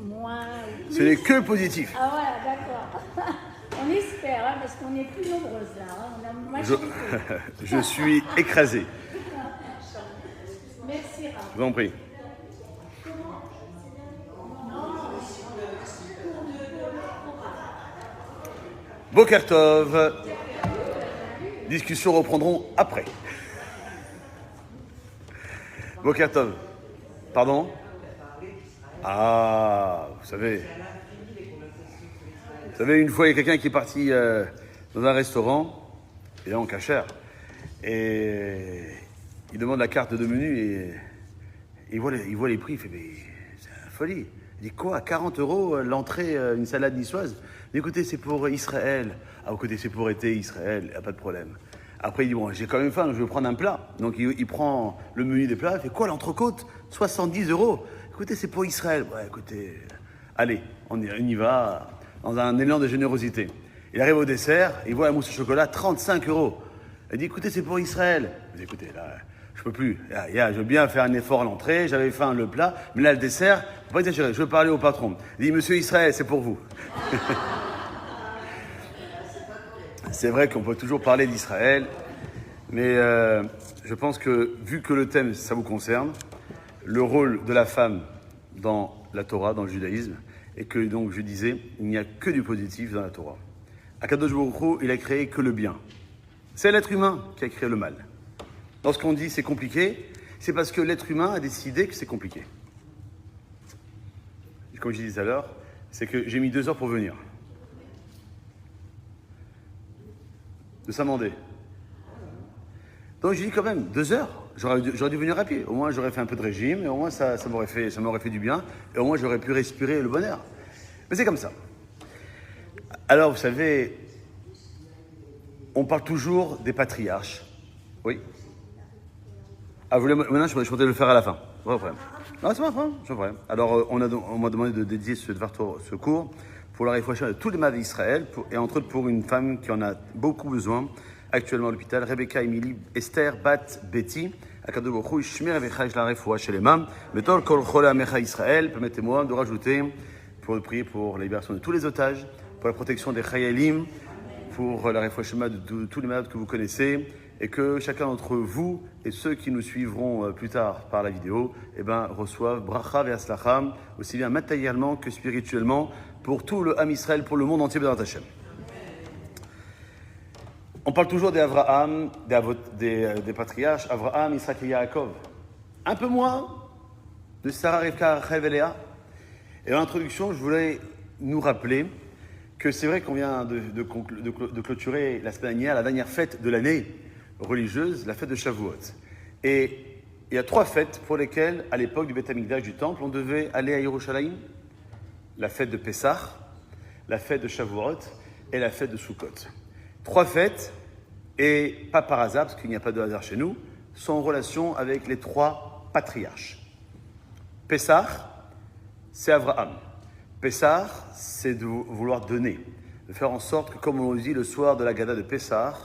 moins ou plus. Ce n'est que positif. Ah voilà, d'accord. On espère, hein, parce qu'on est plus nombreuses là. Hein. On a majorité. Je suis écrasé. Merci, Rav. Je vous en prie. Boker Tov. Discussions reprendront après. Boker Tov. Pardon? Ah, vous savez, une fois, il y a quelqu'un qui est parti dans un restaurant, et là, en cachère, et il demande la carte de menu, et il voit les prix, il fait, mais c'est la folie. Il dit, quoi, 40 € l'entrée, une salade niçoise? Il dit, écoutez, c'est pour Israël. Ah, écoutez, c'est pour été Israël, il n'y a pas de problème. Après, il dit, bon, j'ai quand même faim, je veux prendre un plat. Donc, il prend le menu des plats, il fait, quoi, l'entrecôte? 70 €. Écoutez, c'est pour Israël. Ouais, écoutez, allez, on y va, dans un élan de générosité. Il arrive au dessert, il voit la mousse au chocolat, 35 €. Il dit, écoutez, c'est pour Israël. Il dit, écoutez, là, je peux plus. Je veux bien faire un effort à l'entrée, j'avais faim le plat, mais là, le dessert, faut pas exagérer, je veux parler au patron. Il dit, monsieur Israël, c'est pour vous. C'est vrai qu'on peut toujours parler d'Israël, mais je pense que, vu que le thème, ça vous concerne, le rôle de la femme dans la Torah, dans le judaïsme, et que donc je disais, il n'y a que du positif dans la Torah. Akadosh Baruch Hu, il a créé que le bien. C'est l'être humain qui a créé le mal. Lorsqu'on dit c'est compliqué, c'est parce que l'être humain a décidé que c'est compliqué. Comme je disais tout à l'heure, c'est que j'ai mis 2 heures pour venir. De Saint-Mandé. Donc j'ai dit quand même, 2 heures. J'aurais dû venir à pied. Au moins j'aurais fait un peu de régime, et au moins ça m'aurait fait du bien, et au moins j'aurais pu respirer le bonheur. Mais c'est comme ça. Alors vous savez, on parle toujours des patriarches. Oui. Ah, maintenant je comptais le faire à la fin. Pas de problème. Non, c'est pas de problème. Alors on m'a demandé de dédier ce cours pour la réflexion de tous les malades d'Israël, et entre autres pour une femme qui en a beaucoup besoin actuellement à l'hôpital, Rebecca Emily Esther Bat Betty. Akadosh Baruch Hu yishmer v'chaj la refoua shelema. Metol kol chole amecha Israël. Permettez-moi de rajouter, pour prier pour la libération de tous les otages, pour la protection des chayalim, pour la refoua de tous les malades que vous connaissez, et que chacun d'entre vous et ceux qui nous suivront plus tard par la vidéo, reçoivent bracha et aslacham, aussi bien matériellement que spirituellement, pour tout le Ham Israël, pour le monde entier, B'ezrat Hashem. On parle toujours d'Abraham, des patriarches, Abraham, Isaac et Yaakov. Un peu moins de Sarah, Rivka, Rachel et Léa. Et en introduction, je voulais nous rappeler que c'est vrai qu'on vient de clôturer la semaine dernière, la dernière fête de l'année religieuse, la fête de Shavuot. Et il y a 3 fêtes pour lesquelles, à l'époque du Beth Amikdash du Temple, on devait aller à Yerushalayim. La fête de Pessah, la fête de Shavuot et la fête de Sukkot. 3 fêtes, et pas par hasard, parce qu'il n'y a pas de hasard chez nous, sont en relation avec les 3 patriarches. Pessah, c'est Abraham. Pessah, c'est de vouloir donner, de faire en sorte que, comme on le dit le soir de la Gada de Pessah,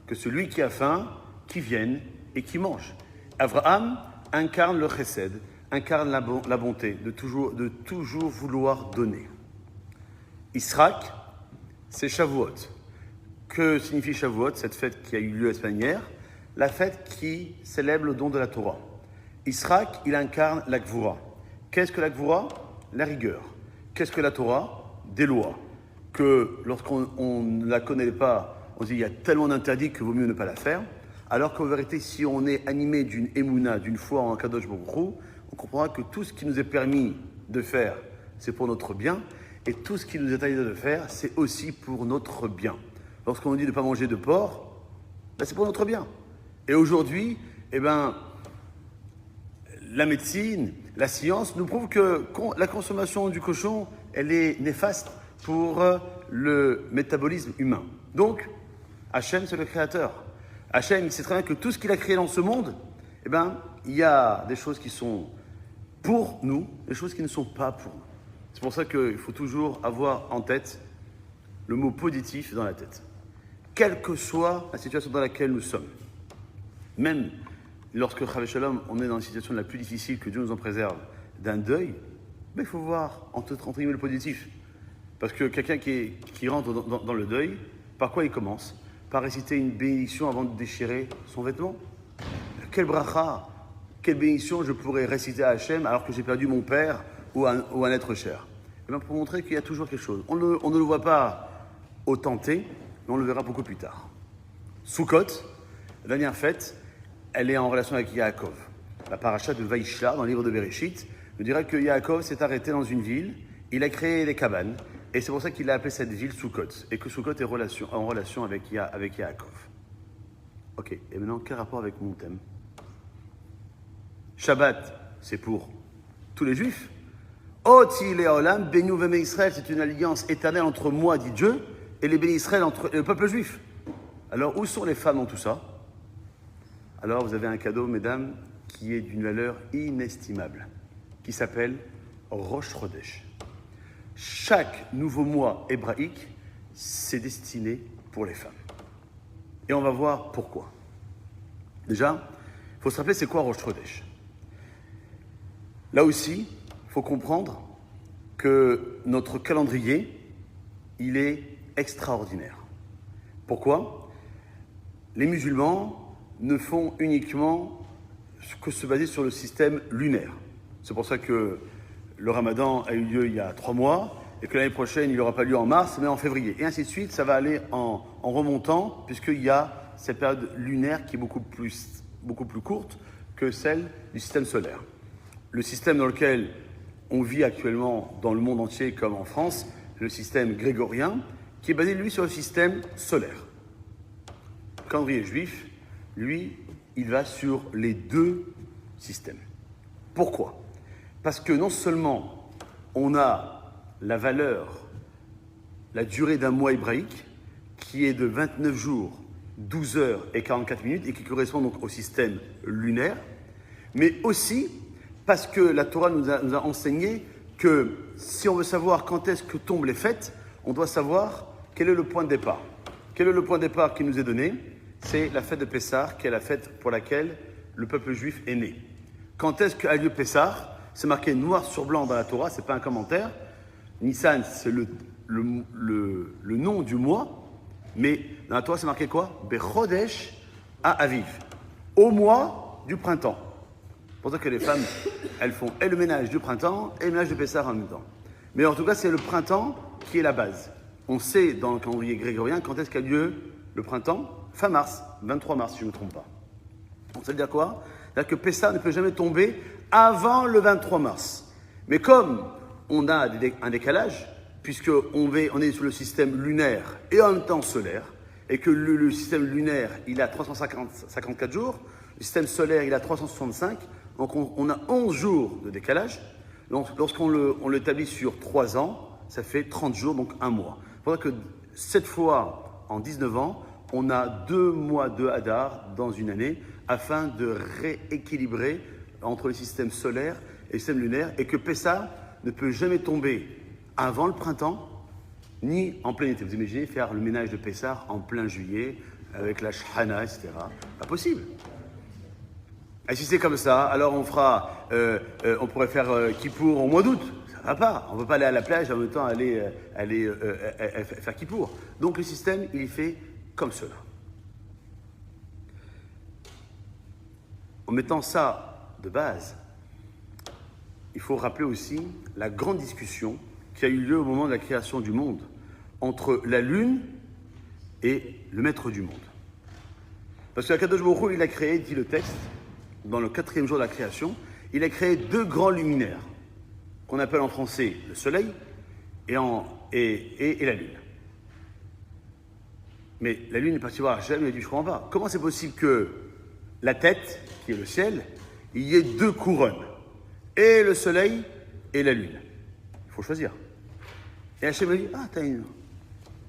que celui qui a faim, qui vienne et qui mange. Abraham incarne le chesed, incarne la bonté, de toujours vouloir donner. Israq, c'est Shavuot. Que signifie Shavuot, cette fête qui a eu lieu la semaine dernière? La fête qui célèbre le don de la Torah. Israq, il incarne la Gvura. Qu'est-ce que la Gvura? La rigueur. Qu'est-ce que la Torah? Des lois. Que lorsqu'on ne la connaît pas, on se dit il y a tellement d'interdits que vaut mieux ne pas la faire. Alors qu'en vérité, si on est animé d'une émouna, d'une foi en Kadosh Baruch Hu, on comprendra que tout ce qui nous est permis de faire, c'est pour notre bien. Et tout ce qui nous est interdit de faire, c'est aussi pour notre bien. Lorsqu'on nous dit de ne pas manger de porc, c'est pour notre bien. Et aujourd'hui, la médecine, la science nous prouve que la consommation du cochon, elle est néfaste pour le métabolisme humain. Donc, Hachem, c'est le créateur. Hachem, il sait très bien que tout ce qu'il a créé dans ce monde, il y a des choses qui sont pour nous, des choses qui ne sont pas pour nous. C'est pour ça qu'il faut toujours avoir en tête le mot positif dans la tête. Quelle que soit la situation dans laquelle nous sommes, même lorsque, Chavé Shalom, on est dans une situation la plus difficile, que Dieu nous en préserve, d'un deuil, Mais il faut voir entre guillemets le positif. Parce que quelqu'un qui rentre dans le deuil, par quoi il commence? Par réciter une bénédiction avant de déchirer son vêtement. Quel bracha, quelle bénédiction je pourrais réciter à Hachem alors que j'ai perdu mon père ou un être cher? Et bien pour montrer qu'il y a toujours quelque chose. On ne le voit pas au tenté, mais on le verra beaucoup plus tard. Sukkot, la dernière fête, elle est en relation avec Yaakov. La paracha de Vaishla, dans le livre de Bereshit, nous dira que Yaakov s'est arrêté dans une ville, il a créé des cabanes, et c'est pour ça qu'il a appelé cette ville Sukkot, et que Sukkot est en relation avec Yaakov. Ok, et maintenant, quel rapport avec mon thème? Shabbat, c'est pour tous les Juifs. Oti leolam, Benu veme Israël, c'est une alliance éternelle entre moi, dit Dieu, et les bénis Israël, entre le peuple juif. Alors, où sont les femmes dans tout ça? Alors, vous avez un cadeau, mesdames, qui est d'une valeur inestimable, qui s'appelle Rosh Chodesh. Chaque nouveau mois hébraïque, c'est destiné pour les femmes. Et on va voir pourquoi. Déjà, il faut se rappeler c'est quoi Rosh Chodesh. Là aussi, il faut comprendre que notre calendrier, il est extraordinaire. Pourquoi? Les musulmans ne font uniquement que se baser sur le système lunaire. C'est pour ça que le ramadan a eu lieu il y a 3 mois et que l'année prochaine, il n'aura pas lieu en mars, mais en février. Et ainsi de suite, ça va aller en remontant puisqu'il y a cette période lunaire qui est beaucoup plus courte que celle du système solaire. Le système dans lequel on vit actuellement dans le monde entier comme en France, le système grégorien, qui est basé, lui, sur le système solaire. Le calendrier juif, lui, il va sur les 2 systèmes. Pourquoi? Parce que non seulement on a la valeur, la durée d'un mois hébraïque, qui est de 29 jours, 12 heures et 44 minutes, et qui correspond donc au système lunaire, mais aussi parce que la Torah nous a enseigné que si on veut savoir quand est-ce que tombent les fêtes, on doit savoir quel est le point de départ. Quel est le point de départ qui nous est donné? C'est la fête de Pessah, qui est la fête pour laquelle le peuple juif est né. Quand est-ce qu'a lieu Pessah? C'est marqué noir sur blanc dans la Torah, c'est pas un commentaire. Nissan, c'est le nom du mois, mais dans la Torah, c'est marqué quoi? Bechodesh Aviv, au mois du printemps. C'est pour ça que les femmes, elles font et le ménage du printemps et le ménage de Pessah en même temps. Mais en tout cas, c'est le printemps qui est la base. On sait dans le calendrier grégorien quand est-ce qu'a lieu le printemps? Fin mars, 23 mars si je ne me trompe pas. Donc ça veut dire quoi? C'est-à-dire que Pessah ne peut jamais tomber avant le 23 mars. Mais comme on a un décalage, puisqu'on est sur le système lunaire et en même temps solaire, et que le système lunaire, il a 354 jours, le système solaire, il a 365, donc on a 11 jours de décalage. Donc lorsqu'on l'établit sur 3 ans, ça fait 30 jours, donc 1 mois. Il faudra que 7 fois en 19 ans, on a 2 mois de Hadar dans une année, afin de rééquilibrer entre le système solaire et le système lunaire, et que Pessah ne peut jamais tomber avant le printemps, ni en plein été. Vous imaginez faire le ménage de Pessah en plein juillet, avec la shana, etc. Pas possible. Et si c'est comme ça, alors on pourrait faire Kippour au mois d'août. Ça va pas. On ne peut pas aller à la plage et en même temps aller faire Kippour. Donc le système, il est fait comme cela. En mettant ça de base, il faut rappeler aussi la grande discussion qui a eu lieu au moment de la création du monde entre la lune et le maître du monde. Parce que Akadosh Baruch Hu, il a créé, dit le texte, dans le 4e jour de la création, il a créé 2 grands luminaires, qu'on appelle en français le soleil et la lune. Mais la lune est partie voir Hachem, il a dit, je ne comprends pas. Comment c'est possible que la tête, qui est le ciel, il y ait 2 couronnes, et le soleil et la lune? Il faut choisir. Et Hachem a dit, t'as une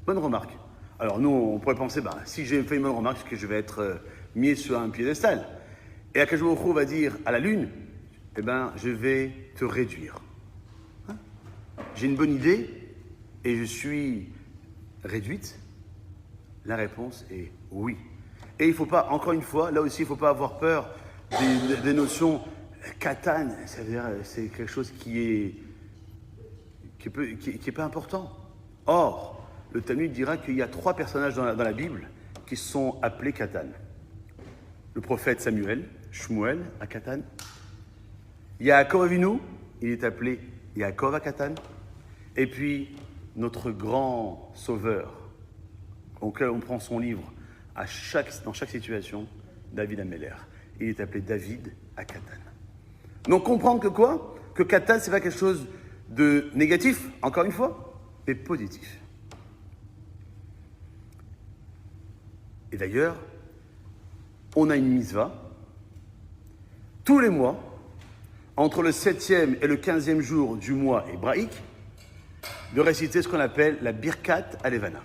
bonne remarque. Alors nous, on pourrait penser, si j'ai fait une bonne remarque, c'est que je vais être mis sur un piédestal. Et Akadosh Baruch Hu va dire à la lune, je vais te réduire. J'ai une bonne idée et je suis réduite. La réponse est oui. Et il ne faut pas, encore une fois, là aussi, il ne faut pas avoir peur des notions katan, c'est-à-dire c'est quelque chose qui est qui est pas important. Or, le Talmud dira qu'il y a 3 personnages dans la Bible qui sont appelés Katan. Le prophète Samuel, Shmuel à Katan. Yaakov Avinu, il est appelé Yaakov à Katan. Et puis, notre grand sauveur, auquel on prend son livre dans chaque situation, David Améler. Il est appelé David à Katan. Donc comprendre que quoi? Que Katan, c'est pas quelque chose de négatif, encore une fois, mais positif. Et d'ailleurs, on a une mitzvah, tous les mois, entre le 7e et le 15e jour du mois hébraïque, de réciter ce qu'on appelle la Birkat Alevana,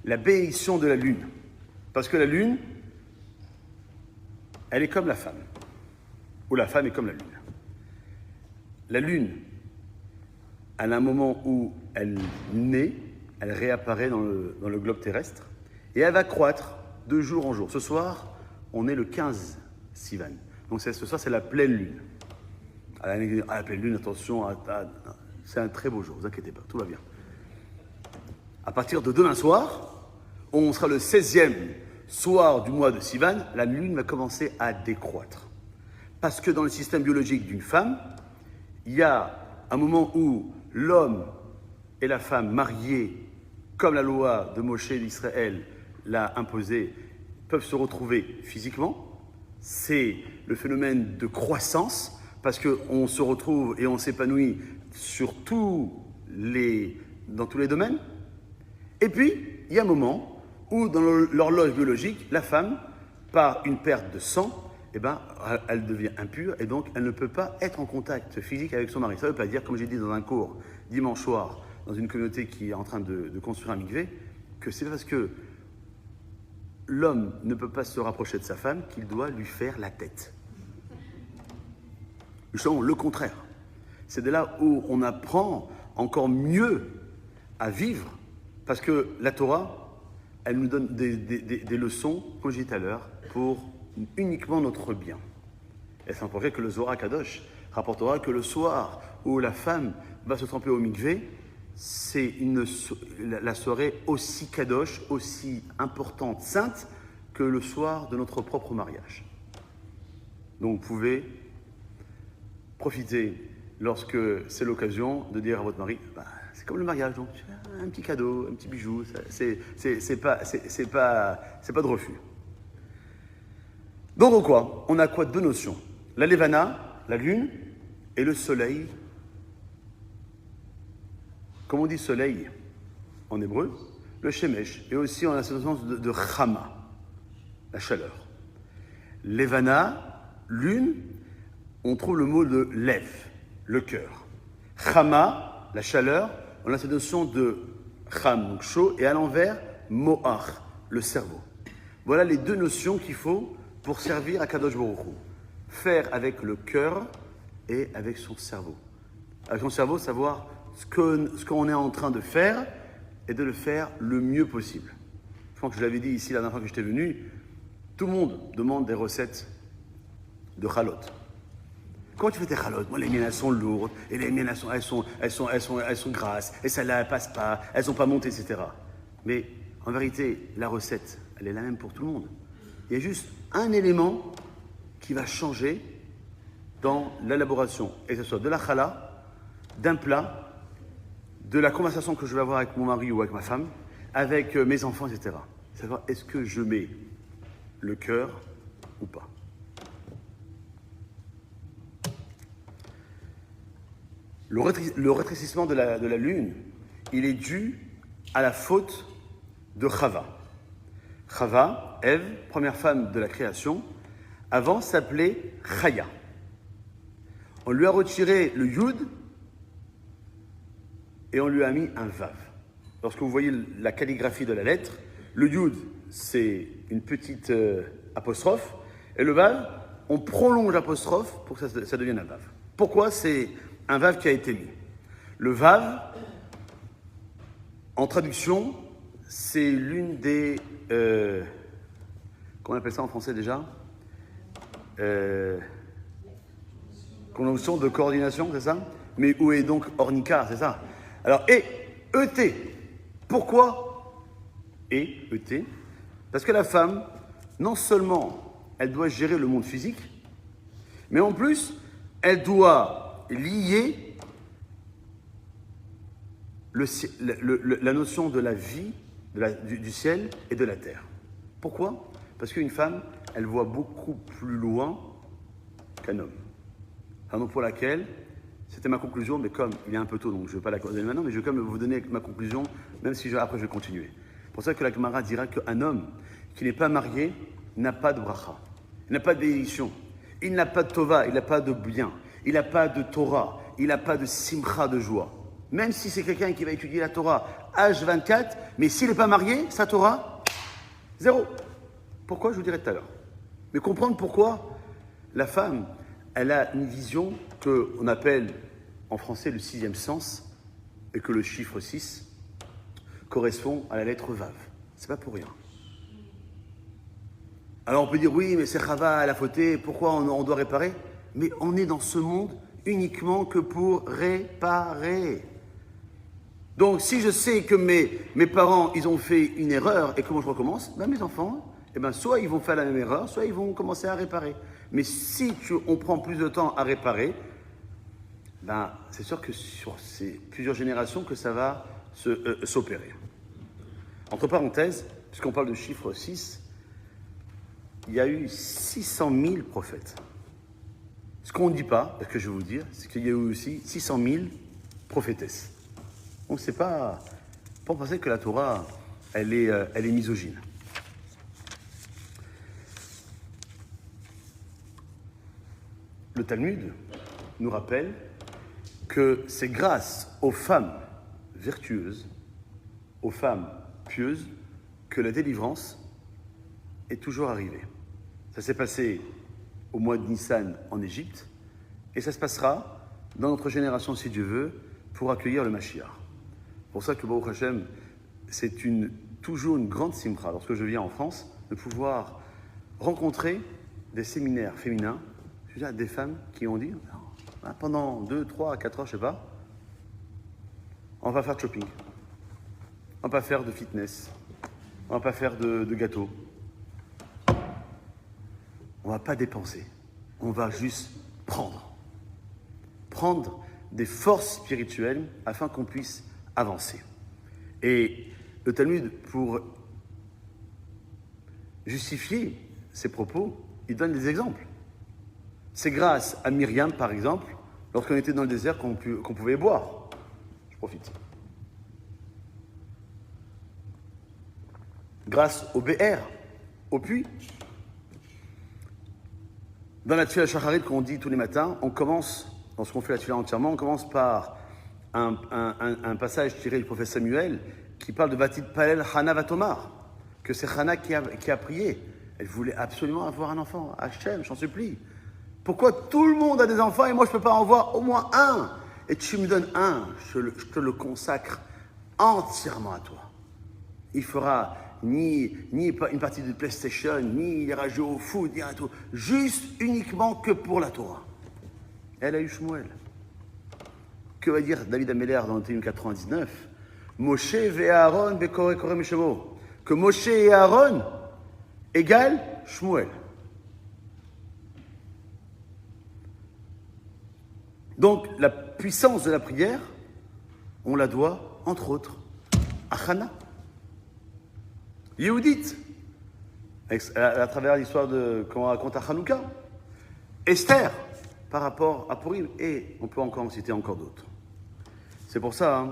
la bénédiction de la lune. Parce que la lune, elle est comme la femme, ou la femme est comme la lune. La lune, à un moment où elle naît, elle réapparaît dans le globe terrestre, et elle va croître de jour en jour. Ce soir, on est le 15 Sivan. Donc ce soir, c'est la pleine lune. À la pleine lune, attention, c'est un très beau jour, ne vous inquiétez pas, tout va bien. À partir de demain soir, on sera le 16e soir du mois de Sivan, la lune va commencer à décroître. Parce que dans le système biologique d'une femme, il y a un moment où l'homme et la femme mariés, comme la loi de Moshe d'Israël l'a imposé, peuvent se retrouver physiquement. C'est le phénomène de croissance, parce qu'on se retrouve et on s'épanouit dans tous les domaines. Et puis, il y a un moment où, dans l'horloge biologique, la femme, par une perte de sang, elle devient impure et donc elle ne peut pas être en contact physique avec son mari. Ça ne veut pas dire, comme j'ai dit dans un cours dimanche soir, dans une communauté qui est en train de construire un mikvé, que c'est parce que l'homme ne peut pas se rapprocher de sa femme qu'il doit lui faire la tête. Justement, le contraire. C'est de là où on apprend encore mieux à vivre, parce que la Torah, elle nous donne des leçons, comme je disais tout à l'heure, pour uniquement notre bien. Et c'est important que le Zohar Kadosh rapportera que le soir où la femme va se tremper au mikvé, c'est la soirée aussi kadosh, aussi importante, sainte, que le soir de notre propre mariage. Donc vous pouvez profiter, lorsque c'est l'occasion, de dire à votre mari, c'est comme le mariage, donc un petit cadeau, un petit bijou, c'est pas de refus. Donc quoi? On a quoi? 2 notions. La levana, la lune, et le soleil. Comme on dit soleil en hébreu, le shemesh, et aussi en la sens de chama, la chaleur. Levana, lune, on trouve le mot de lev, le cœur. Chama, la chaleur, on a cette notion de cham, donc chaud, et à l'envers, moach, le cerveau. Voilà les 2 notions qu'il faut pour servir à Kadosh Baruch Hu. Faire avec le cœur et avec son cerveau. Avec son cerveau, savoir ce qu'on est en train de faire et de le faire le mieux possible. Je pense que je l'avais dit ici la dernière fois que j'étais venu, tout le monde demande des recettes de chalot. Comment tu fais tes chalotes? Moi, les miennes, elles sont lourdes, et les miennes, elles sont grasses, et celles-là, elles passent pas, elles sont pas montées, etc. Mais en vérité, la recette, elle est la même pour tout le monde. Il y a juste un élément qui va changer dans l'élaboration, et que ce soit de la challah, d'un plat, de la conversation que je vais avoir avec mon mari ou avec ma femme, avec mes enfants, etc. Savoir est-ce que je mets le cœur ou pas. Le rétrécissement de la lune, il est dû à la faute de Chava. Chava, Ève, première femme de la création, avant s'appelait Chaya. On lui a retiré le Yud et on lui a mis un Vav. Lorsque vous voyez la calligraphie de la lettre, le Yud, c'est une petite apostrophe, et le Vav, on prolonge l'apostrophe pour que ça devienne un Vav. Pourquoi c'est un Vav qui a été mis? Le Vav, en traduction, c'est l'une des... comment on appelle ça en français déjà? Conjonction de coordination, c'est ça? Mais où est donc Ornica, c'est ça? Alors, et, E-T. Pourquoi et, E-T? Parce que la femme, non seulement elle doit gérer le monde physique, mais en plus, elle doit lier la notion de la vie, du ciel et de la terre. Pourquoi? Parce qu'une femme, elle voit beaucoup plus loin qu'un homme. Raison pour laquelle, c'était ma conclusion, mais comme il est un peu tôt, donc je ne vais pas la donner maintenant, mais je vais quand même vous donner ma conclusion, même si après je vais continuer. C'est pour ça que la Gemara dira qu'un homme qui n'est pas marié n'a pas de bracha, il n'a pas de bénédiction, il n'a pas de tova, il n'a pas de bien, il n'a pas de Torah, il n'a pas de simcha, de joie. Même si c'est quelqu'un qui va étudier la Torah H24, mais s'il n'est pas marié, sa Torah, zéro. Pourquoi? Je vous dirai tout à l'heure. Mais comprendre pourquoi la femme, elle a une vision qu'on appelle en français le sixième sens, et que le chiffre 6 correspond à la lettre Vav. C'est pas pour rien. Alors on peut dire oui, mais c'est Chava, elle a fauté, pourquoi on doit réparer? Mais on est dans ce monde uniquement que pour réparer. Donc si je sais que mes parents, ils ont fait une erreur et comment je recommence, ben mes enfants, soit ils vont faire la même erreur, soit ils vont commencer à réparer. Mais si on prend plus de temps à réparer, ben c'est sûr que sur ces plusieurs générations que ça va s'opérer. Entre parenthèses, puisqu'on parle de chiffre 6, il y a eu 600 000 prophètes. Ce qu'on ne dit pas, ce que je vais vous dire, c'est qu'il y a eu aussi 600 000 prophétesses. Donc c'est pas pour penser que la Torah, elle est misogyne. Le Talmud nous rappelle que c'est grâce aux femmes vertueuses, aux femmes pieuses, que la délivrance est toujours arrivée. Ça s'est passé au mois de Nissan en Égypte, et ça se passera dans notre génération, si Dieu veut, pour accueillir le Mashiach. C'est pour ça que Baruch Hashem, c'est toujours une grande simcha, lorsque je viens en France, de pouvoir rencontrer des séminaires féminins, des femmes qui ont dit, pendant 2, 3, 4 heures, je ne sais pas, on va faire de shopping, on va pas faire de fitness, on va pas faire de gâteaux, on va pas dépenser, on va juste prendre des forces spirituelles afin qu'on puisse avancer. Et le Talmud, pour justifier ses propos, il donne des exemples. C'est grâce à Myriam, par exemple, lorsqu'on était dans le désert, qu'on pouvait boire. Je profite. Grâce au BR, au puits. Dans la Tfila Shacharit qu'on dit tous les matins, on commence, lorsqu'on fait la Tfila entièrement, on commence par un passage tiré du prophète Samuel qui parle de Vatit Palel Hana Vatomar, que c'est Hana qui a prié. Elle voulait absolument avoir un enfant. Hachem, j'en supplie. Pourquoi tout le monde a des enfants et moi je ne peux pas en avoir au moins un? Et tu me donnes un, je te le consacre entièrement à toi. Il fera ni une partie de PlayStation, ni il ira jouer au foot, ni rien tout. Juste uniquement que pour la Torah. Elle a eu Shmuel. Que va dire David Améler dans le Télim 99? Moshe ve Aaron bekore kore meshemo. Que Moshe et Aaron égale Shmuel. Donc, la puissance de la prière, on la doit, entre autres, à Hana. Yehudit, à travers l'histoire qu'on raconte à Hanouka. Esther, par rapport à Purim, et on peut encore en citer encore d'autres. C'est pour ça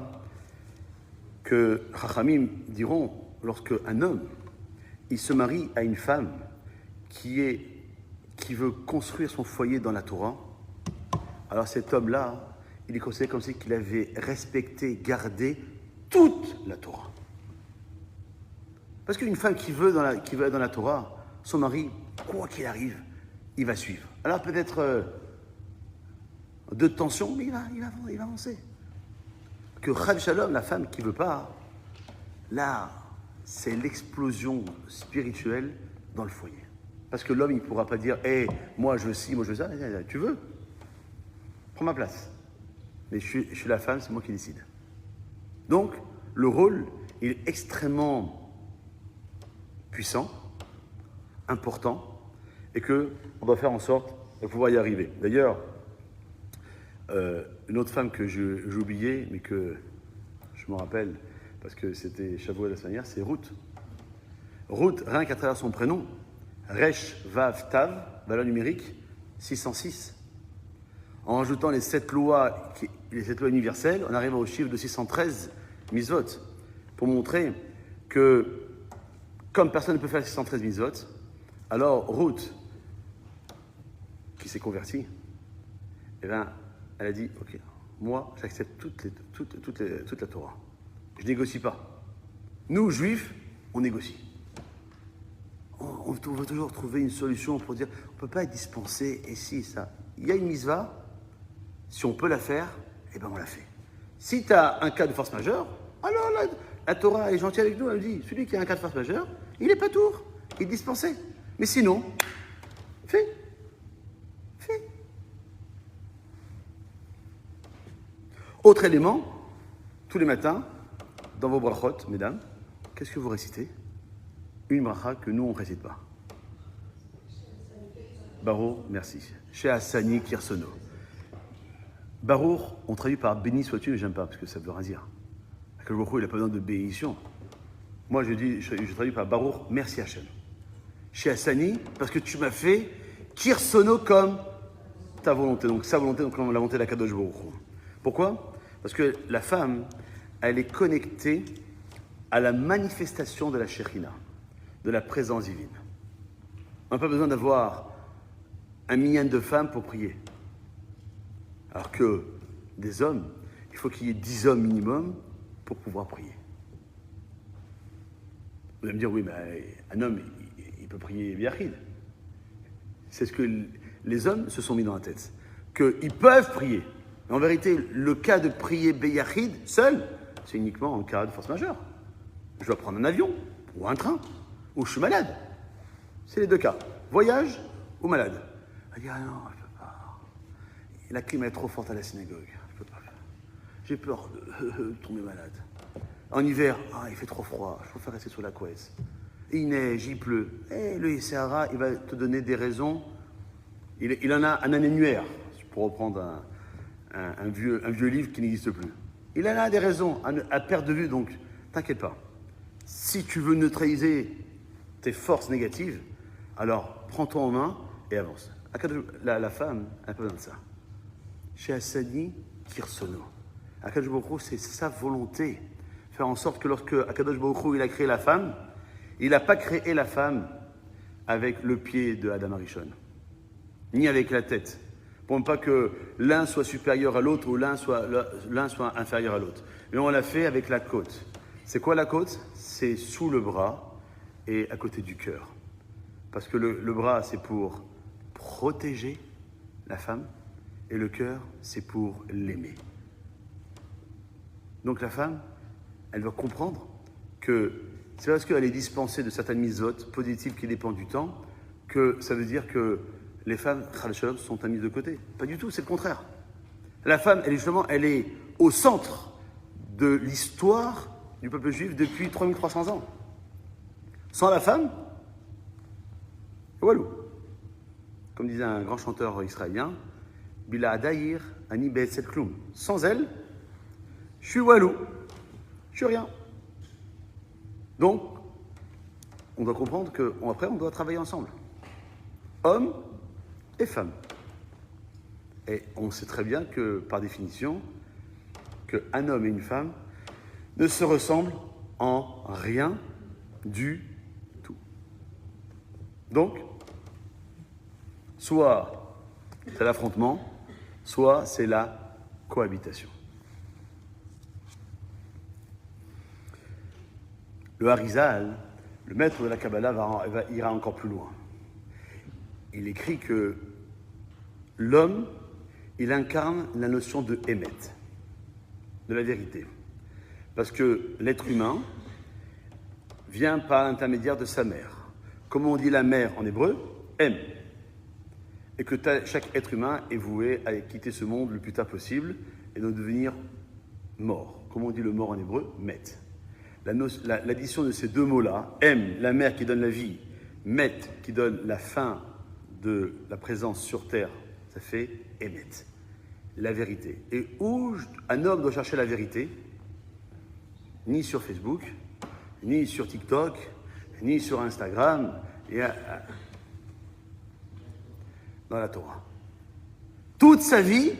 que Chachamim diront, lorsque un homme, il se marie à une femme qui veut construire son foyer dans la Torah, alors cet homme-là, il est considéré comme si qu'il avait respecté, gardé toute la Torah. Parce qu'une femme qui veut être dans la Torah, son mari, quoi qu'il arrive, il va suivre. Alors peut-être de tension, mais il va avancer. Que Chad Shalom, la femme qui ne veut pas, là, c'est l'explosion spirituelle dans le foyer. Parce que l'homme, il ne pourra pas dire, hey, moi je veux ci, moi je veux ça. Tu veux? Prends ma place. Mais je suis la femme, c'est moi qui décide. Donc, le rôle, il est extrêmement puissant, important, et qu'on doit faire en sorte de pouvoir y arriver. D'ailleurs, une autre femme que j'ai oubliée, mais que je me rappelle, parce que c'était Shavuot la semaine dernière, c'est Ruth. Ruth, rien qu'à travers son prénom, Resh, Vav, Tav, valeur numérique 606. En rajoutant les 7 lois universelles, on arrive au chiffre de 613 mitzvot, pour montrer que, comme personne ne peut faire les 613 mitzvot, alors Ruth, qui s'est convertie, eh bien, elle a dit, ok, moi, j'accepte toute la Torah. Je négocie pas. Nous, juifs, on négocie. On va toujours trouver une solution pour dire, on ne peut pas être dispensé, et si, ça. Il y a une mitzvah, si on peut la faire, eh bien on la fait. Si tu as un cas de force majeure, alors la Torah est gentille avec nous, elle dit, celui qui a un cas de force majeure, il est pas tour, il est dispensé. Mais sinon, fais. Autre élément, tous les matins, dans vos brachot, mesdames, qu'est-ce que vous récitez? Une bracha que nous, on ne récite pas. Baruch, merci. Chez Hassani Kirsono. Baruch, on traduit par béni sois-tu, mais j'aime pas, parce que ça veut rien dire. Il n'a pas besoin de bénédiction. Moi, je traduis par Baruch, merci Hachem. Chez Hassani, parce que tu m'as fait Kirsono comme ta volonté. Donc sa volonté, donc la volonté de la Kadosh Baruch Hu. Pourquoi? Parce que la femme, elle est connectée à la manifestation de la Shekhinah, de la présence divine. On n'a pas besoin d'avoir un minyan de femmes pour prier. Alors que des hommes, il faut qu'il y ait 10 hommes minimum pour pouvoir prier. Vous allez me dire, oui, mais un homme, il peut prier Biachid. C'est ce que les hommes se sont mis dans la tête. Qu'ils peuvent prier. Mais en vérité, le cas de prier Beyachid seul, c'est uniquement en cas de force majeure. Je dois prendre un avion, ou un train, ou je suis malade. C'est les deux cas. Voyage ou malade. Elle dit, ah non, je ne peux pas. La clim est trop forte à la synagogue. Je ne peux pas. J'ai peur de tomber malade. En hiver, il fait trop froid. Je préfère rester sur la couette. Il neige, il pleut. Et le Sahara, il va te donner des raisons. Il en a un annuaire, pour reprendre un vieux livre qui n'existe plus. Il en a des raisons à perte de vue, donc t'inquiète pas. Si tu veux neutraliser tes forces négatives, alors prends-toi en main et avance. La femme, elle n'a pas besoin de ça. Chez Hassani Kirsono. Akadosh Baruch Hu, c'est sa volonté. Faire en sorte que lorsque Akadosh Baruch Hu, il a créé la femme, il n'a pas créé la femme avec le pied de Adam Arishon, ni avec la tête. Pour ne pas que l'un soit supérieur à l'autre ou l'un soit inférieur à l'autre. Mais on l'a fait avec la côte. C'est quoi la côte? C'est sous le bras et à côté du cœur. Parce que le bras, c'est pour protéger la femme et le cœur, c'est pour l'aimer. Donc la femme, elle doit comprendre que c'est parce qu'elle est dispensée de certaines mitzvot positives qui dépendent du temps que ça veut dire que les femmes, Chal Shalom, sont mises de côté. Pas du tout, c'est le contraire. La femme, elle est au centre de l'histoire du peuple juif depuis 3300 ans. Sans la femme, walou. Comme disait un grand chanteur israélien, Bila Adaïr, Ani Be'etzel Kloum. Sans elle, je suis walou, je suis rien. Donc, on doit comprendre qu'après, on doit travailler ensemble. Hommes et femmes. Et on sait très bien que, par définition, qu'un homme et une femme ne se ressemblent en rien du tout. Donc, soit c'est l'affrontement, soit c'est la cohabitation. Le Harizal, le maître de la Kabbalah, ira encore plus loin. Il écrit que l'homme, il incarne la notion de Emet, de la vérité. Parce que l'être humain vient par l'intermédiaire de sa mère. Comment on dit la mère en hébreu? Em. Et que chaque être humain est voué à quitter ce monde le plus tard possible et de devenir mort. comme on dit le mort en hébreu, met. L'addition de ces deux mots-là, M, la mère qui donne la vie, met, qui donne la fin de la présence sur terre, ça fait émet, la vérité. Et où un homme doit chercher la vérité, ni sur Facebook, ni sur TikTok, ni sur Instagram, dans la Torah. Toute sa vie,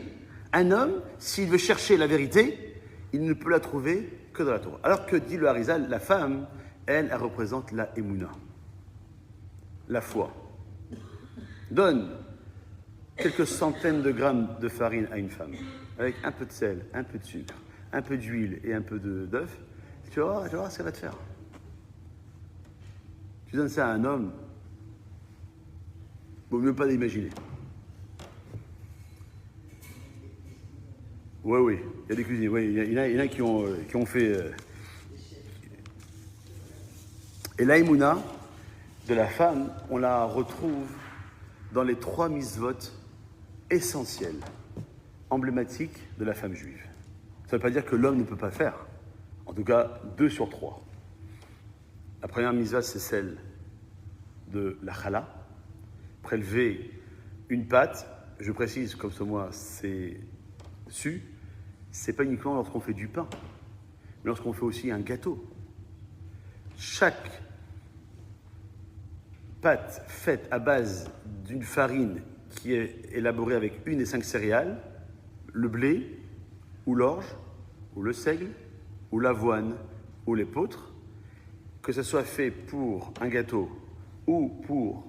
un homme, s'il veut chercher la vérité, il ne peut la trouver que dans la Torah. Alors que dit le Harizal, la femme, elle représente la Emouna, la foi. Donne quelques centaines de grammes de farine à une femme, avec un peu de sel, un peu de sucre, un peu d'huile et un peu d'œuf, tu vas voir ce qu'elle va te faire. Tu donnes ça à un homme, il ne vaut mieux pas l'imaginer. Oui, il y a des cuisines, oui, il y en a qui ont fait... Et la Emouna de la femme, on la retrouve dans les 3 mitzvot essentiels, emblématiques de la femme juive. Ça ne veut pas dire que l'homme ne peut pas faire. En tout cas, 2 sur 3. La première mitzvah, c'est celle de la chala, prélever une pâte. Je précise, comme ce mois, c'est su. C'est pas uniquement lorsqu'on fait du pain, mais lorsqu'on fait aussi un gâteau. Chaque pâte faite à base d'une farine qui est élaborée avec une des 5 céréales, le blé, ou l'orge, ou le seigle, ou l'avoine, ou l'épeautre, que ce soit fait pour un gâteau ou pour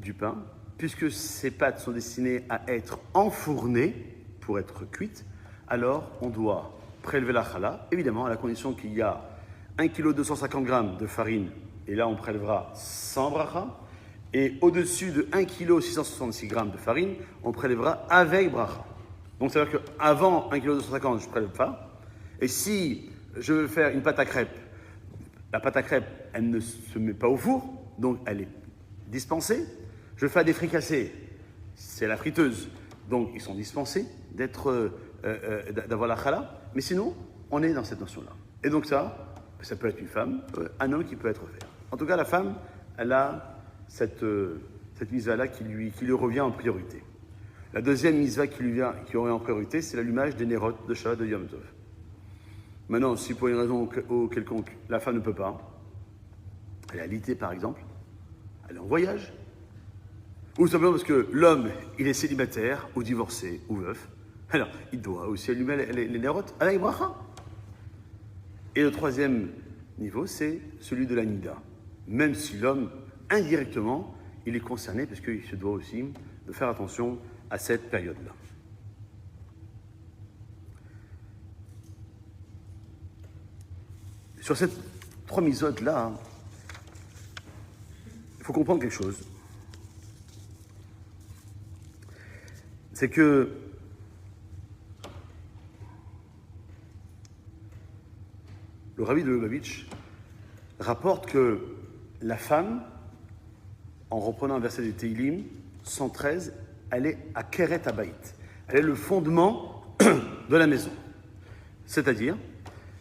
du pain, puisque ces pâtes sont destinées à être enfournées pour être cuites, alors on doit prélever la chala, évidemment à la condition qu'il y a 1 kg 250 g de farine, et là on prélèvera sans bracha, et au-dessus de 1 kg 666 g de farine, on prélèvera avec bracha. Donc ça veut dire qu'avant 1 kg 250, je ne prélève pas, et si je veux faire une pâte à crêpes, la pâte à crêpes, elle ne se met pas au four, donc elle est dispensée. Je fais des fricassés, c'est la friteuse, donc ils sont dispensés d'avoir la chala, mais sinon, on est dans cette notion-là. Et donc ça peut être une femme, un homme qui peut être fait. En tout cas, la femme, elle a cette mitzvah-là qui lui revient en priorité. La deuxième mitzvah qui revient en priorité, c'est l'allumage des nérotes de Shabbat de Yom Tov. Maintenant, si pour une raison quelconque, la femme ne peut pas, elle est alitée par exemple, elle est en voyage, ou simplement parce que l'homme, il est célibataire, ou divorcé, ou veuf, alors il doit aussi allumer les nérotes à la bracha. Et le troisième niveau, c'est celui de la nida. Même si l'homme, indirectement, il est concerné, parce qu'il se doit aussi de faire attention à cette période-là. Sur ces 3 mitzvot-là, il faut comprendre quelque chose. C'est que le rabbi de Lubavitch rapporte que la femme, en reprenant un verset du Teilim 113, elle est à Keret Habayit. Elle est le fondement de la maison. C'est-à-dire,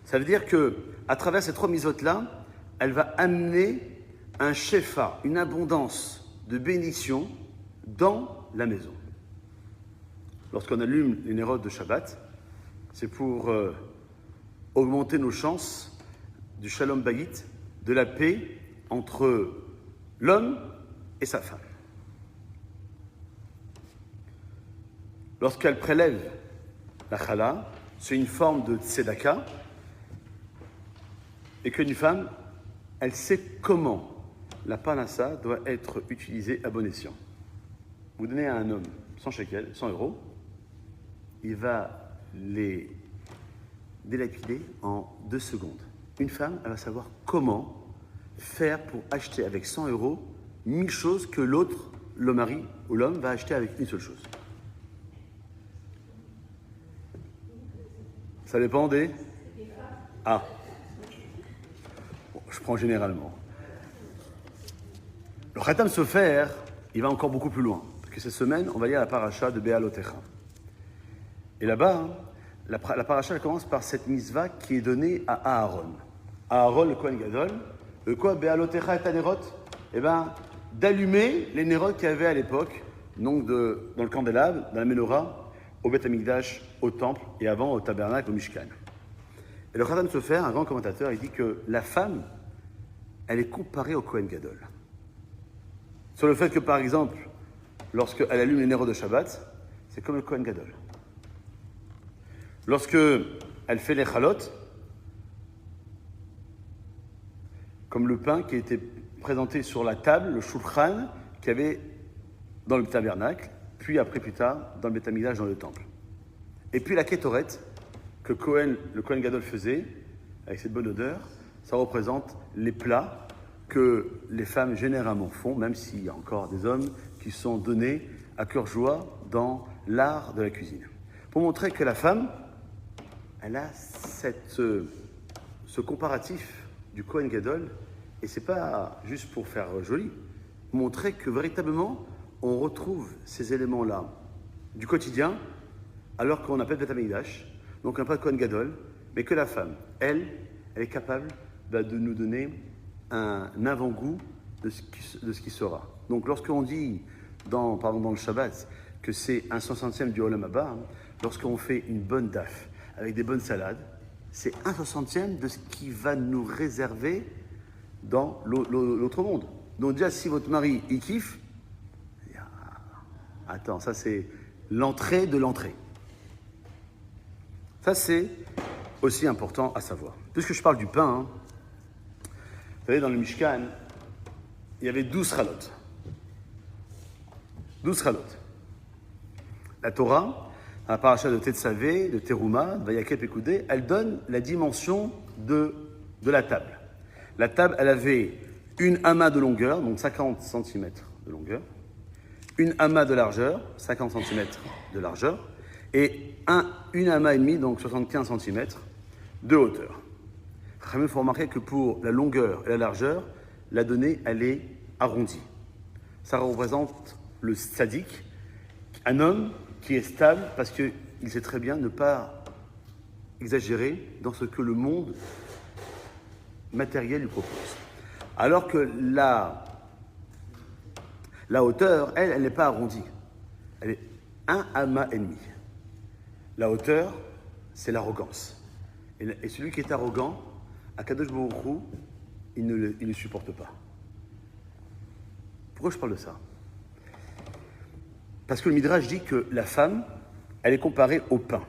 ça veut dire que à travers ces 3 mitzvot-là, elle va amener un shefa, une abondance de bénédiction dans la maison. Lorsqu'on allume les nérotes de Shabbat, c'est pour augmenter nos chances du shalom bayit, de la paix entre l'homme et sa femme. Lorsqu'elle prélève la chala, c'est une forme de tzedaka, et qu'une femme, elle sait comment la parnassa doit être utilisée à bon escient. Vous donnez à un homme 100 shekels, 100 €, il va les délapider en 2 secondes. Une femme, elle va savoir comment faire pour acheter avec 100 € 1000 choses que l'autre, le mari ou l'homme, va acheter avec une seule chose. Ça dépend des... Ah. Bon, je prends généralement. Le Khatam Sofer, il va encore beaucoup plus loin. Parce que cette semaine, on va lire la paracha de Béalotecha. Et là-bas, la paracha elle commence par cette mitzvah qui est donnée à Aaron. Aaron, le Kohen Gadol, le quoi Be'alotecha et Anerot, eh bien, d'allumer les Nerot qu'il y avait à l'époque, donc dans le candélabre, dans la menorah, au Beth Amikdash, au temple, et avant au tabernacle, au Mishkan. Et le Chazan Sofer, un grand commentateur, il dit que la femme, elle est comparée au Kohen Gadol. Sur le fait que, par exemple, lorsqu'elle allume les Nerot de Shabbat, c'est comme le Kohen Gadol. Lorsque elle fait les chalot, comme le pain qui était présenté sur la table, le shulchan, qu'il y avait dans le tabernacle, puis après plus tard, dans le Beth Amikdash, dans le temple. Et puis la kétoret, que le Kohen Gadol faisait, avec cette bonne odeur, ça représente les plats que les femmes généralement font, même s'il y a encore des hommes qui sont donnés à cœur joie dans l'art de la cuisine. Pour montrer que la femme, elle a ce comparatif du Kohen Gadol, et c'est pas juste pour faire joli, montrer que véritablement, on retrouve ces éléments-là du quotidien, alors qu'on n'a pas de Beth Amikdash, donc on n'a pas de Kohen Gadol, mais que la femme, elle est capable de nous donner un avant-goût de ce qui sera. Donc lorsqu'on dit, pardon, dans le Shabbat, que c'est un 60e du Olam Haba, lorsqu'on fait une bonne daf, avec des bonnes salades, c'est un 60e de ce qui va nous réserver dans l'autre monde. Donc déjà, si votre mari y kiffe, attends, ça c'est l'entrée de l'entrée. Ça c'est aussi important à savoir. Puisque je parle du pain, vous savez, dans le Mishkan, il y avait 12 chalot. 12 chalot. La Torah, à la paracha de Tetzavé, de Teruma, de Vayakel Pekoudé, elle donne la dimension de la table. La table, elle avait une amas de longueur, donc 50 cm de longueur, une amas de largeur, 50 cm de largeur, et une amas et demi, donc 75 cm de hauteur. Il faut remarquer que pour la longueur et la largeur, la donnée, elle est arrondie. Ça représente le tzaddik, un homme qui est stable parce qu'il sait très bien ne pas exagérer dans ce que le monde matériel lui propose. Alors que la hauteur, elle n'est pas arrondie. Elle est un amas et demi. La hauteur, c'est l'arrogance. Et celui qui est arrogant, Akadosh Baruch Hu, il ne le supporte pas. Pourquoi je parle de ça? Parce que le Midrash dit que la femme, elle est comparée au pain.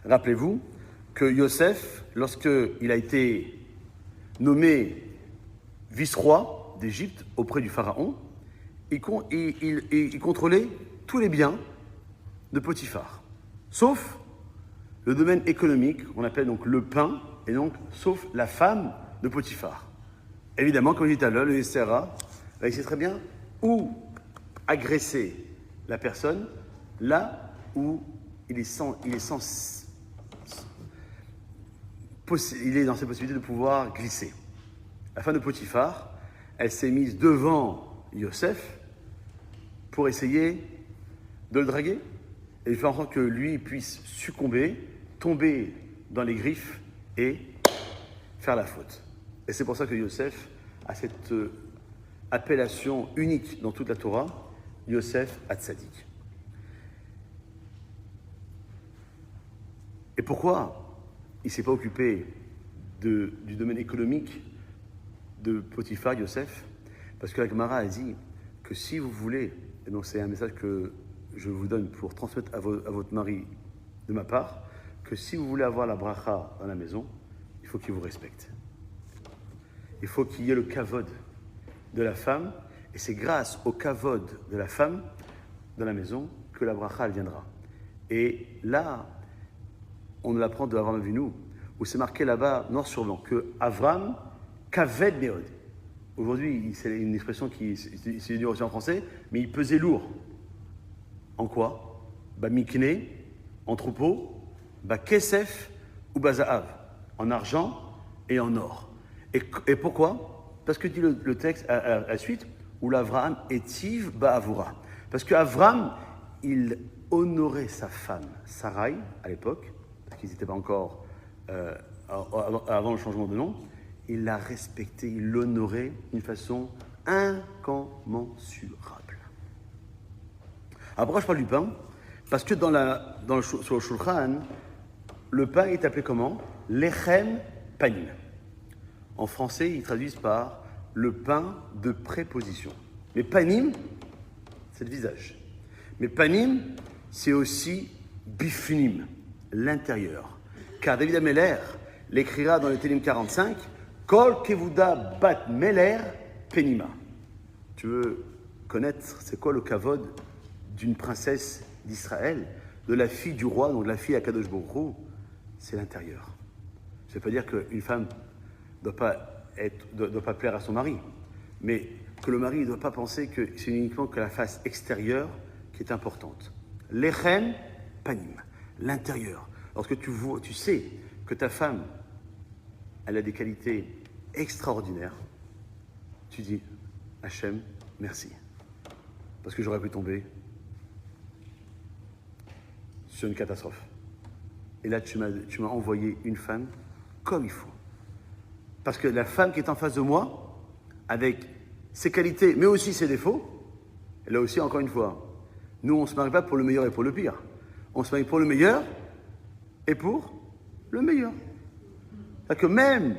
Rappelez-vous que Yosef, lorsqu'il a été nommé vice-roi d'Égypte auprès du pharaon, il contrôlait tous les biens de Potiphar, sauf le domaine économique, on appelle donc le pain, et donc sauf la femme de Potiphar. Évidemment, comme je dit tout à l'heure, le SRA, il sait très bien où agresser la personne, là où il est dans ses possibilités de pouvoir glisser. La femme de Potiphar, elle s'est mise devant Yosef pour essayer de le draguer et faire en sorte que lui puisse succomber, tomber dans les griffes et faire la faute. Et c'est pour ça que Yosef a cette appellation unique dans toute la Torah, Yosef Hatzadik. Et pourquoi il ne s'est pas occupé du domaine économique de Potiphar, Yosef? Parce que la Gemara a dit que si vous voulez, et donc c'est un message que je vous donne pour transmettre à votre mari de ma part, que si vous voulez avoir la bracha dans la maison, il faut qu'il vous respecte. Il faut qu'il y ait le kavod de la femme, et c'est grâce au kavod de la femme dans la maison que la bracha elle viendra. Et là, on nous l'apprend de Avraham Avinu, où c'est marqué là-bas, noir sur blanc, que Avram kaved meod. Aujourd'hui, c'est une expression qui c'est dur aussi en français, mais il pesait lourd. En quoi? Mikne, en troupeau, kesef ou zaav, en argent et en or. Et pourquoi? Parce que dit le texte à la suite, où l'Avraham étive ba'avura. Parce qu'Avram, il honorait sa femme, Sarai, à l'époque, qu'ils n'étaient pas encore avant le changement de nom, il l'a respecté, il l'honorait d'une façon incommensurable. Alors pourquoi je parle du pain? Parce que sur le Shulchan, le pain est appelé comment? Lechem panim. En français, ils traduisent par le pain de préposition. Mais panim, c'est le visage. Mais panim, c'est aussi bifnim, l'intérieur. Car David Ameller l'écrira dans le Télim 45, Kol kevuda bat meler penima. Tu veux connaître c'est quoi le kavod d'une princesse d'Israël, de la fille du roi, donc de la fille à Kadosh Baruch Hu, c'est l'intérieur. Ça ne veut pas dire qu'une femme ne doit pas plaire à son mari, mais que le mari ne doit pas penser que c'est uniquement que la face extérieure qui est importante. Lechem panim, l'intérieur. Lorsque tu sais que ta femme, elle a des qualités extraordinaires, tu dis, Hachem, merci. Parce que j'aurais pu tomber sur une catastrophe. Et là, tu m'as envoyé une femme comme il faut. Parce que la femme qui est en face de moi, avec ses qualités, mais aussi ses défauts, et là aussi, encore une fois, nous, on ne se marie pas pour le meilleur et pour le pire. On se marie pour le meilleur et pour le meilleur. C'est-à-dire que même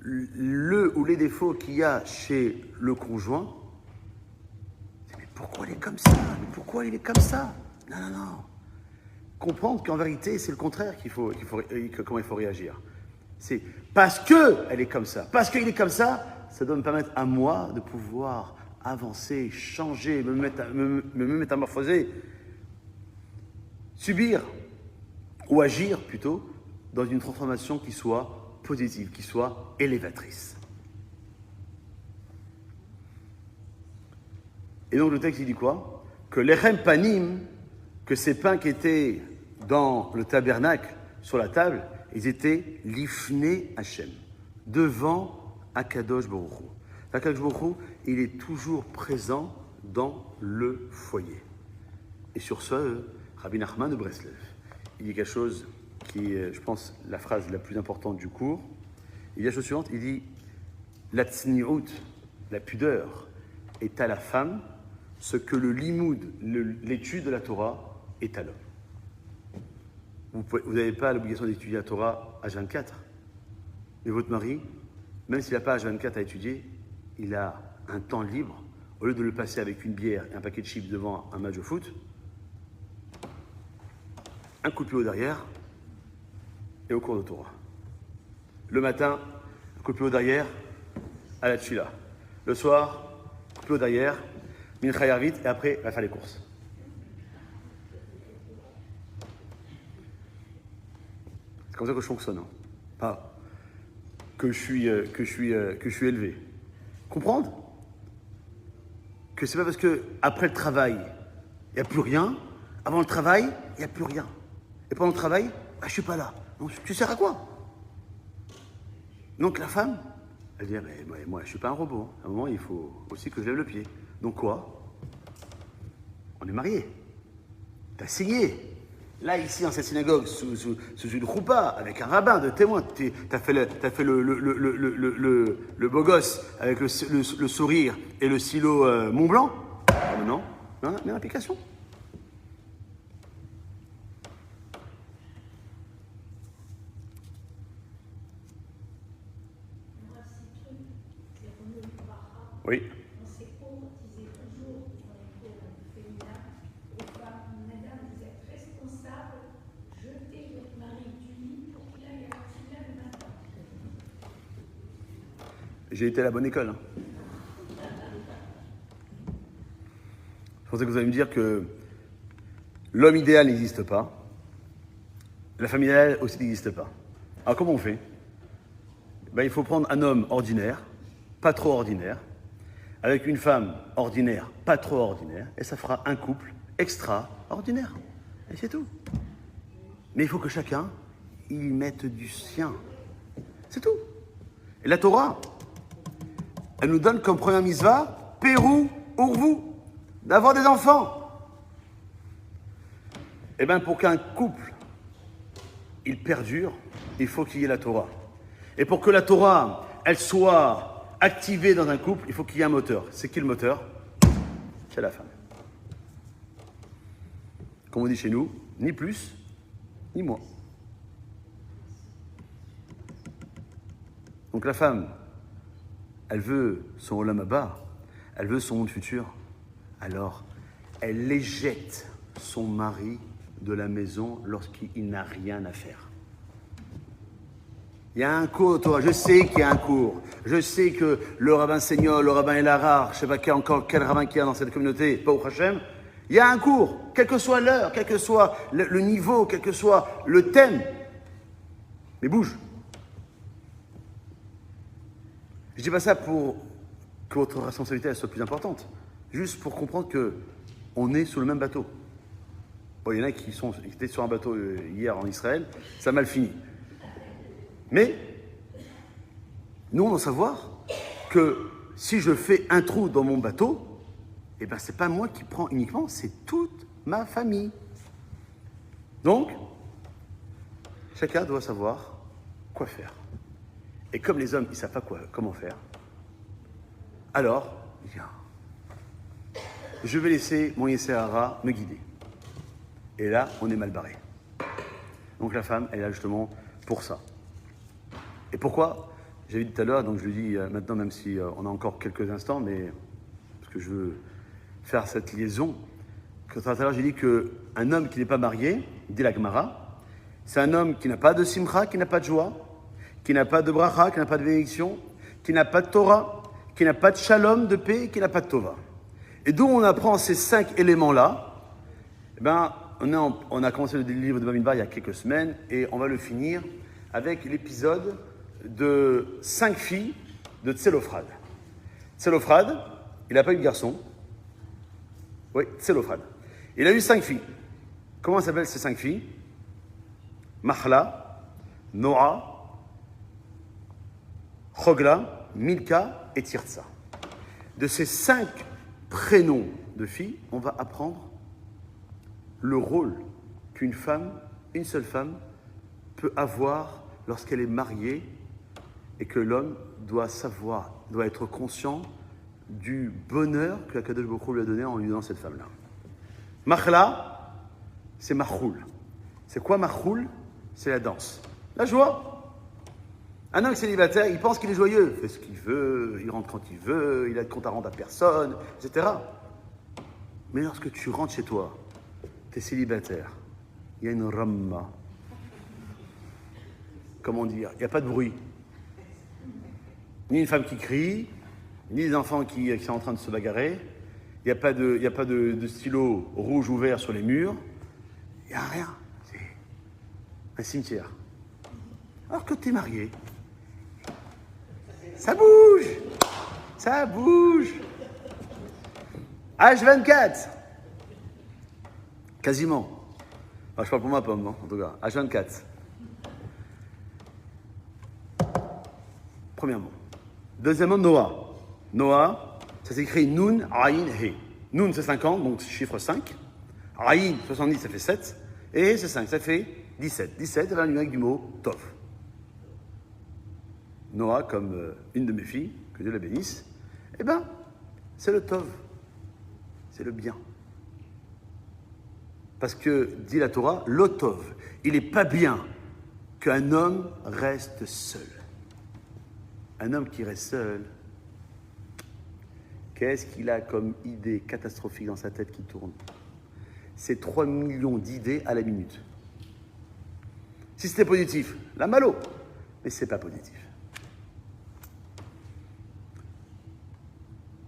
le ou les défauts qu'il y a chez le conjoint, mais pourquoi il est comme ça? Mais pourquoi il est comme ça? Non, non, non. Comprendre qu'en vérité, c'est le contraire comment il faut réagir. C'est parce qu'elle est comme ça, parce qu'il est comme ça doit me permettre à moi de pouvoir avancer, changer, me métamorphoser, subir ou agir plutôt dans une transformation qui soit positive, qui soit élévatrice. Et donc le texte il dit quoi? Que l'Echem Panim, que ces pains qui étaient dans le tabernacle, sur la table, ils étaient l'Ifne Hachem, devant Akadosh Baruch Hu. Akadosh Baruch Hu, il est toujours présent dans le foyer. Et sur ce, Rabbi Nachman de Breslev, il dit quelque chose qui est, je pense, la phrase la plus importante du cours. Il dit la chose suivante, il dit « La tsni'ut, la pudeur, est à la femme ce que le limoud, l'étude de la Torah, est à l'homme. » Vous n'avez pas l'obligation d'étudier la Torah à 24. Mais votre mari, même s'il n'a pas à 24 à étudier, il a un temps libre. Au lieu de le passer avec une bière et un paquet de chips devant un match de foot, un coup de pied au derrière et au cours de Torah. Le matin, un coup de pied au derrière à la tchila. Le soir, un coup de pied au derrière, mincha yarvit, et après, il va faire les courses. C'est comme ça que je fonctionne. Hein. Pas que je suis élevé. Comprendre que c'est pas parce que après le travail, il n'y a plus rien. Avant le travail, il n'y a plus rien. Et pendant le travail, je ne suis pas là. Donc, tu sers à quoi? Donc la femme, elle dit, mais moi, je ne suis pas un robot. À un moment, il faut aussi que je lève le pied. Donc quoi? On est mariés. Tu as signé. Là, ici, dans cette synagogue, sous une roupa, avec un rabbin de témoin, tu as fait le beau gosse avec le sourire et le silo Mont Blanc. Non, mais l'application. Oui. J'ai été à la bonne école. Hein. Je pensais que vous allez me dire que l'homme idéal n'existe pas, la femme idéale aussi n'existe pas. Alors comment on fait? Il faut prendre un homme ordinaire, pas trop ordinaire, avec une femme ordinaire, pas trop ordinaire, et ça fera un couple extraordinaire. Et c'est tout. Mais il faut que chacun y mette du sien. C'est tout. Et la Torah, elle nous donne comme première mitzvah, Pérou, Urvu, d'avoir des enfants. Eh bien, pour qu'un couple il perdure, il faut qu'il y ait la Torah. Et pour que la Torah, elle soit activée dans un couple, il faut qu'il y ait un moteur. C'est qui le moteur? C'est la femme. Comme on dit chez nous, ni plus, ni moins. Donc la femme, elle veut son olam haba, elle veut son monde futur. Alors, elle éjecte son mari de la maison lorsqu'il n'a rien à faire. Il y a un cours, toi, je sais qu'il y a un cours. Je sais que le rabbin Seigneur, le rabbin Elahar, je ne sais pas quel rabbin qu'il y a dans cette communauté, pas au Hachem, il y a un cours, quelle que soit l'heure, quel que soit le niveau, quel que soit le thème. Mais bouge. Je ne dis pas ça pour que votre responsabilité elle soit plus importante. Juste pour comprendre qu'on est sur le même bateau. Bon, il y en a qui étaient sur un bateau hier en Israël, ça a mal fini. Mais, nous, on doit savoir que si je fais un trou dans mon bateau, eh ben, c'est pas moi qui prends uniquement, c'est toute ma famille. Donc, chacun doit savoir quoi faire. Et comme les hommes, ils ne savent pas comment faire, alors, bien, je vais laisser mon Yessehara me guider. Et là, on est mal barré. Donc la femme, elle est là justement pour ça. Et pourquoi? J'avais dit tout à l'heure, donc je le dis maintenant, même si on a encore quelques instants, mais parce que je veux faire cette liaison. Tout à l'heure, j'ai dit qu'un homme qui n'est pas marié, dit la Gemara, c'est un homme qui n'a pas de simcha, qui n'a pas de joie, qui n'a pas de bracha, qui n'a pas de bénédiction, qui n'a pas de Torah, qui n'a pas de shalom, de paix, qui n'a pas de tova. Et d'où on apprend ces 5 éléments-là, eh ben, on a commencé le livre de Bamidbar il y a quelques semaines et on va le finir avec l'épisode de 5 filles de Tselophrad. Tselophrad, il n'a pas eu de garçon. Oui, Tselophrad. Il a eu 5 filles. Comment s'appellent ces 5 filles? Mahla, Noah, Chogla, Milka et Tirtsa. De ces 5 prénoms de filles, on va apprendre le rôle qu'une femme, une seule femme, peut avoir lorsqu'elle est mariée et que l'homme doit savoir, doit être conscient du bonheur que Akadosh Baruch Hu lui a donné en lui donnant cette femme-là. Mahla, c'est Machoul. C'est quoi Machoul? C'est la danse. La joie. Un homme célibataire, il pense qu'il est joyeux. Il fait ce qu'il veut, il rentre quand il veut, il a de compte à rendre à personne, etc. Mais lorsque tu rentres chez toi, tu es célibataire, il y a une ramma. Comment dire? Il n'y a pas de bruit. Ni une femme qui crie, ni des enfants qui sont en train de se bagarrer. Il n'y a pas de stylo rouge ou vert sur les murs. Il n'y a rien. C'est un cimetière. Alors que tu es marié, ça bouge. Ça bouge. H24. Quasiment. Enfin, je parle pour ma pomme, en tout cas. H24. Premièrement. Deuxièmement, Noah. Noah, ça s'écrit Nun, Aïn, He. Nun, c'est 50, donc chiffre 5. Aïn, 70, ça fait 7. Et He, c'est 5, ça fait 17. 17, c'est la numérique du mot Tov. Noah, comme une de mes filles, que Dieu la bénisse, eh bien, c'est le Tov. C'est le bien. Parce que, dit la Torah, l'Otov, il n'est pas bien qu'un homme reste seul. Un homme qui reste seul, qu'est-ce qu'il a comme idée catastrophique dans sa tête qui tourne? C'est 3 millions d'idées à la minute. Si c'était positif, la malo, mais c'est pas positif.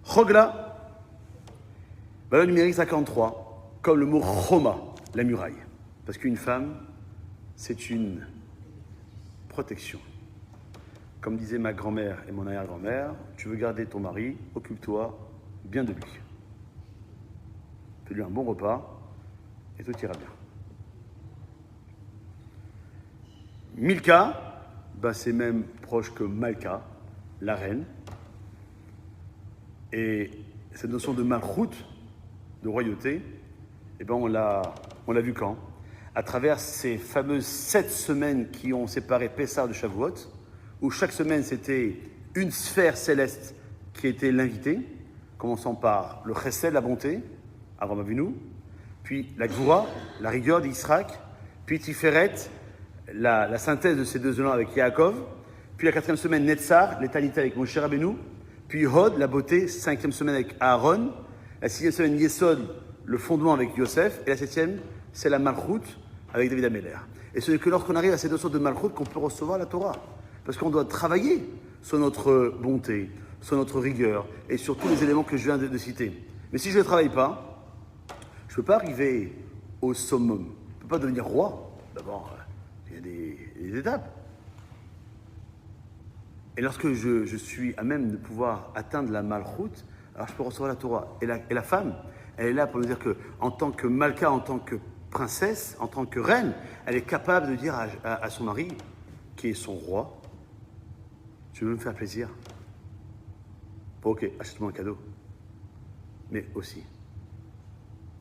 Chogla, valeur numérique 53, comme le mot choma, la muraille. Parce qu'une femme, c'est une protection. Comme disaient ma grand-mère et mon arrière-grand-mère, tu veux garder ton mari, occupe-toi bien de lui. Fais-lui un bon repas et tout ira bien. Milka, c'est même proche que Malka, la reine. Et cette notion de malchout, de royauté, on l'a vu quand? à travers ces fameuses 7 semaines qui ont séparé Pessah de Shavuot, où chaque semaine c'était une sphère céleste qui était l'invité, commençant par le Chesed, la bonté, Avraham Avinu, puis la Gvura, la rigueur d'Israël, puis Tiferet, la synthèse de ces deux noms avec Yaakov, puis la 4e semaine Netzar, l'éternité avec Moshe Rabbeinu, puis Hod, la beauté, 5e semaine avec Aaron, la 6e semaine Yesod, le fondement avec Yosef, et la 7e, c'est la Malchut avec David Ameller. Et ce n'est que lorsqu'on arrive à ces deux sortes de Malchut qu'on peut recevoir la Torah. Parce qu'on doit travailler sur notre bonté, sur notre rigueur, et sur tous les éléments que je viens de citer. Mais si je ne travaille pas, je ne peux pas arriver au summum. Je ne peux pas devenir roi. D'abord, il y a des étapes. Et lorsque je suis à même de pouvoir atteindre la Malchut, alors je peux recevoir la Torah. Et la femme, elle est là pour nous dire qu'en tant que Malka, en tant que princesse, en tant que reine, elle est capable de dire à son mari, qui est son roi, tu veux me faire plaisir? Bon, ok, achète-moi un cadeau. Mais aussi,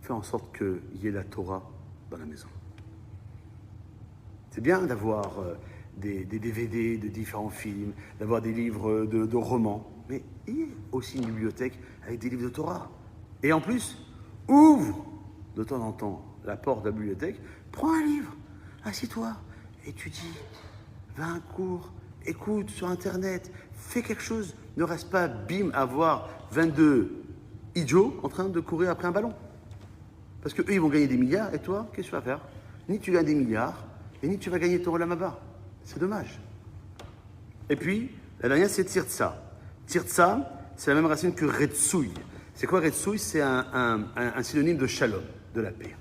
fais en sorte qu'il y ait la Torah dans la maison. C'est bien d'avoir des DVD de différents films, d'avoir des livres de romans, mais il y a aussi une bibliothèque avec des livres de Torah. Et en plus, ouvre de temps en temps la porte de la bibliothèque, prends un livre, assieds-toi, étudie, va à un cours, écoute sur Internet, fais quelque chose. Ne reste pas, bim, à voir 22 idiots en train de courir après un ballon. Parce qu'eux, ils vont gagner des milliards, et toi, qu'est-ce que tu vas faire? Ni tu gagnes des milliards, et ni tu vas gagner ton Olam Haba. C'est dommage. Et puis, la dernière, c'est Tirtsa. Tirtsa, c'est la même racine que Retsouille. C'est quoi Retsouille? C'est un synonyme de shalom, de la paix.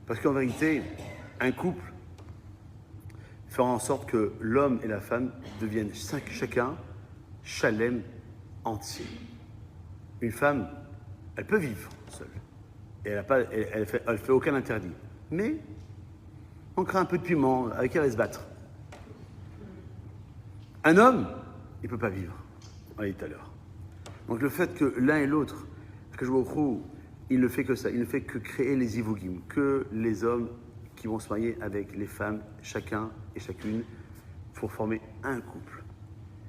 Parce qu'en vérité, un couple fera en sorte que l'homme et la femme deviennent chacun shalem entier. Une femme, elle peut vivre seule. Et elle fait aucun interdit. Mais on crée un peu de piment, avec qui elle va se battre. Un homme, il ne peut pas vivre. On l'a dit tout à l'heure. Donc le fait que l'un et l'autre, que je vois au trou, il ne fait que ça, il ne fait que créer les ivogim, que les hommes qui vont se marier avec les femmes, chacun et chacune, pour former un couple.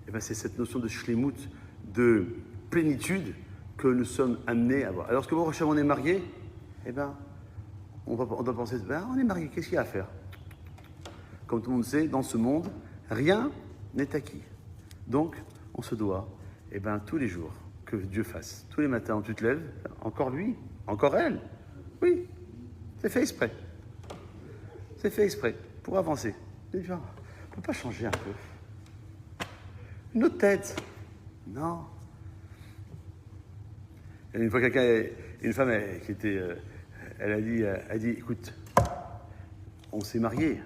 Et bien c'est cette notion de shlemut, de plénitude, que nous sommes amenés à avoir. Alors que lorsque on est marié, eh ben, on doit penser, ben, on est marié, qu'est-ce qu'il y a à faire? Comme tout le monde sait, dans ce monde, rien n'est acquis. Donc, on se doit, eh ben, tous les jours, que Dieu fasse. Tous les matins, tu te lèves, encore lui, encore elle. Oui, c'est fait exprès. C'est fait exprès, pour avancer. On ne peut pas changer un peu. Une autre tête. Non. Et une fois, une femme qui était, elle a dit, écoute, on s'est mariés.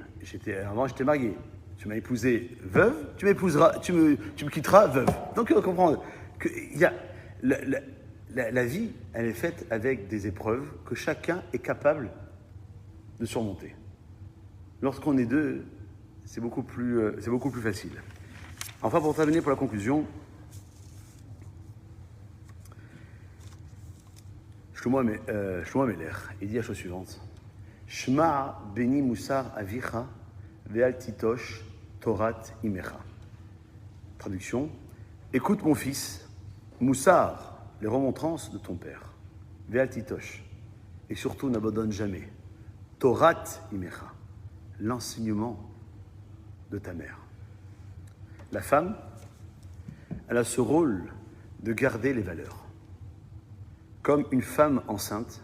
Avant, j'étais marié. Tu m'as épousé veuve, tu me quitteras veuve. Donc, on comprend qu'il y a la vie, elle est faite avec des épreuves que chacun est capable de surmonter. Lorsqu'on est deux, c'est beaucoup plus facile. Enfin, pour terminer, pour la conclusion, Shlomo Ameler, il dit la chose suivante. Shma beni musar avicha ve'al titosh torat imecha. Traduction. Écoute mon fils, Moussar, les remontrances de ton père. Ve'al titosh. Et surtout n'abandonne jamais. Torat imecha. L'enseignement de ta mère. La femme, elle a ce rôle de garder les valeurs. Comme une femme enceinte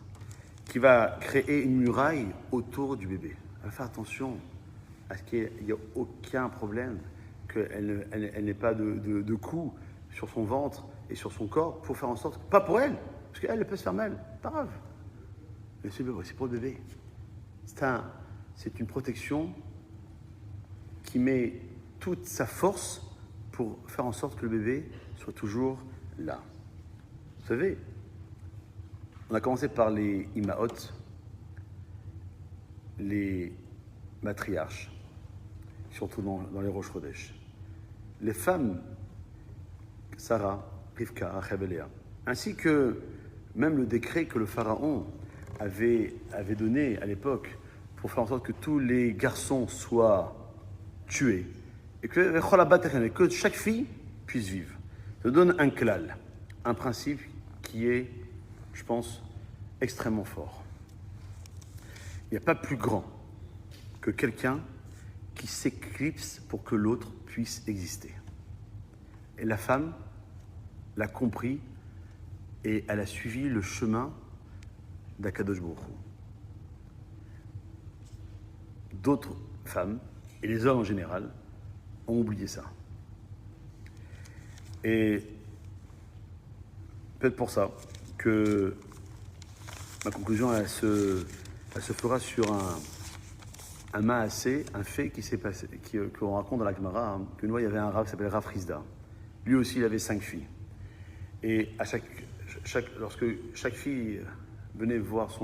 qui va créer une muraille autour du bébé. Elle va faire attention à ce qu'il n'y ait aucun problème, qu'elle n'ait pas de coups sur son ventre et sur son corps pour faire en sorte, pas pour elle, parce qu'elle peut se faire mal, pas grave. Mais c'est pour le bébé. C'est une protection qui met toute sa force pour faire en sorte que le bébé soit toujours là. Vous savez, on a commencé par les imaot, les matriarches, surtout dans les Rosh Chodesh. Les femmes, Sarah, Rivka, Rachel et Léa, ainsi que même le décret que le pharaon avait donné à l'époque pour faire en sorte que tous les garçons soient tués et que chaque fille puisse vivre. Je donne un klal, un principe qui est, je pense, extrêmement fort. Il n'y a pas plus grand que quelqu'un qui s'éclipse pour que l'autre puisse exister. Et la femme l'a compris et elle a suivi le chemin d'Akadosh Baruch Hu. D'autres femmes, et les hommes en général, ont oublié ça. Et peut-être pour ça que ma conclusion, elle se fera sur un maassé, un fait qui s'est passé, qu'on raconte dans la Gemara, hein, qu'une fois il y avait un rav qui s'appelait Rav Rizda. Lui aussi, il avait 5 filles. Et lorsque chaque fille venait voir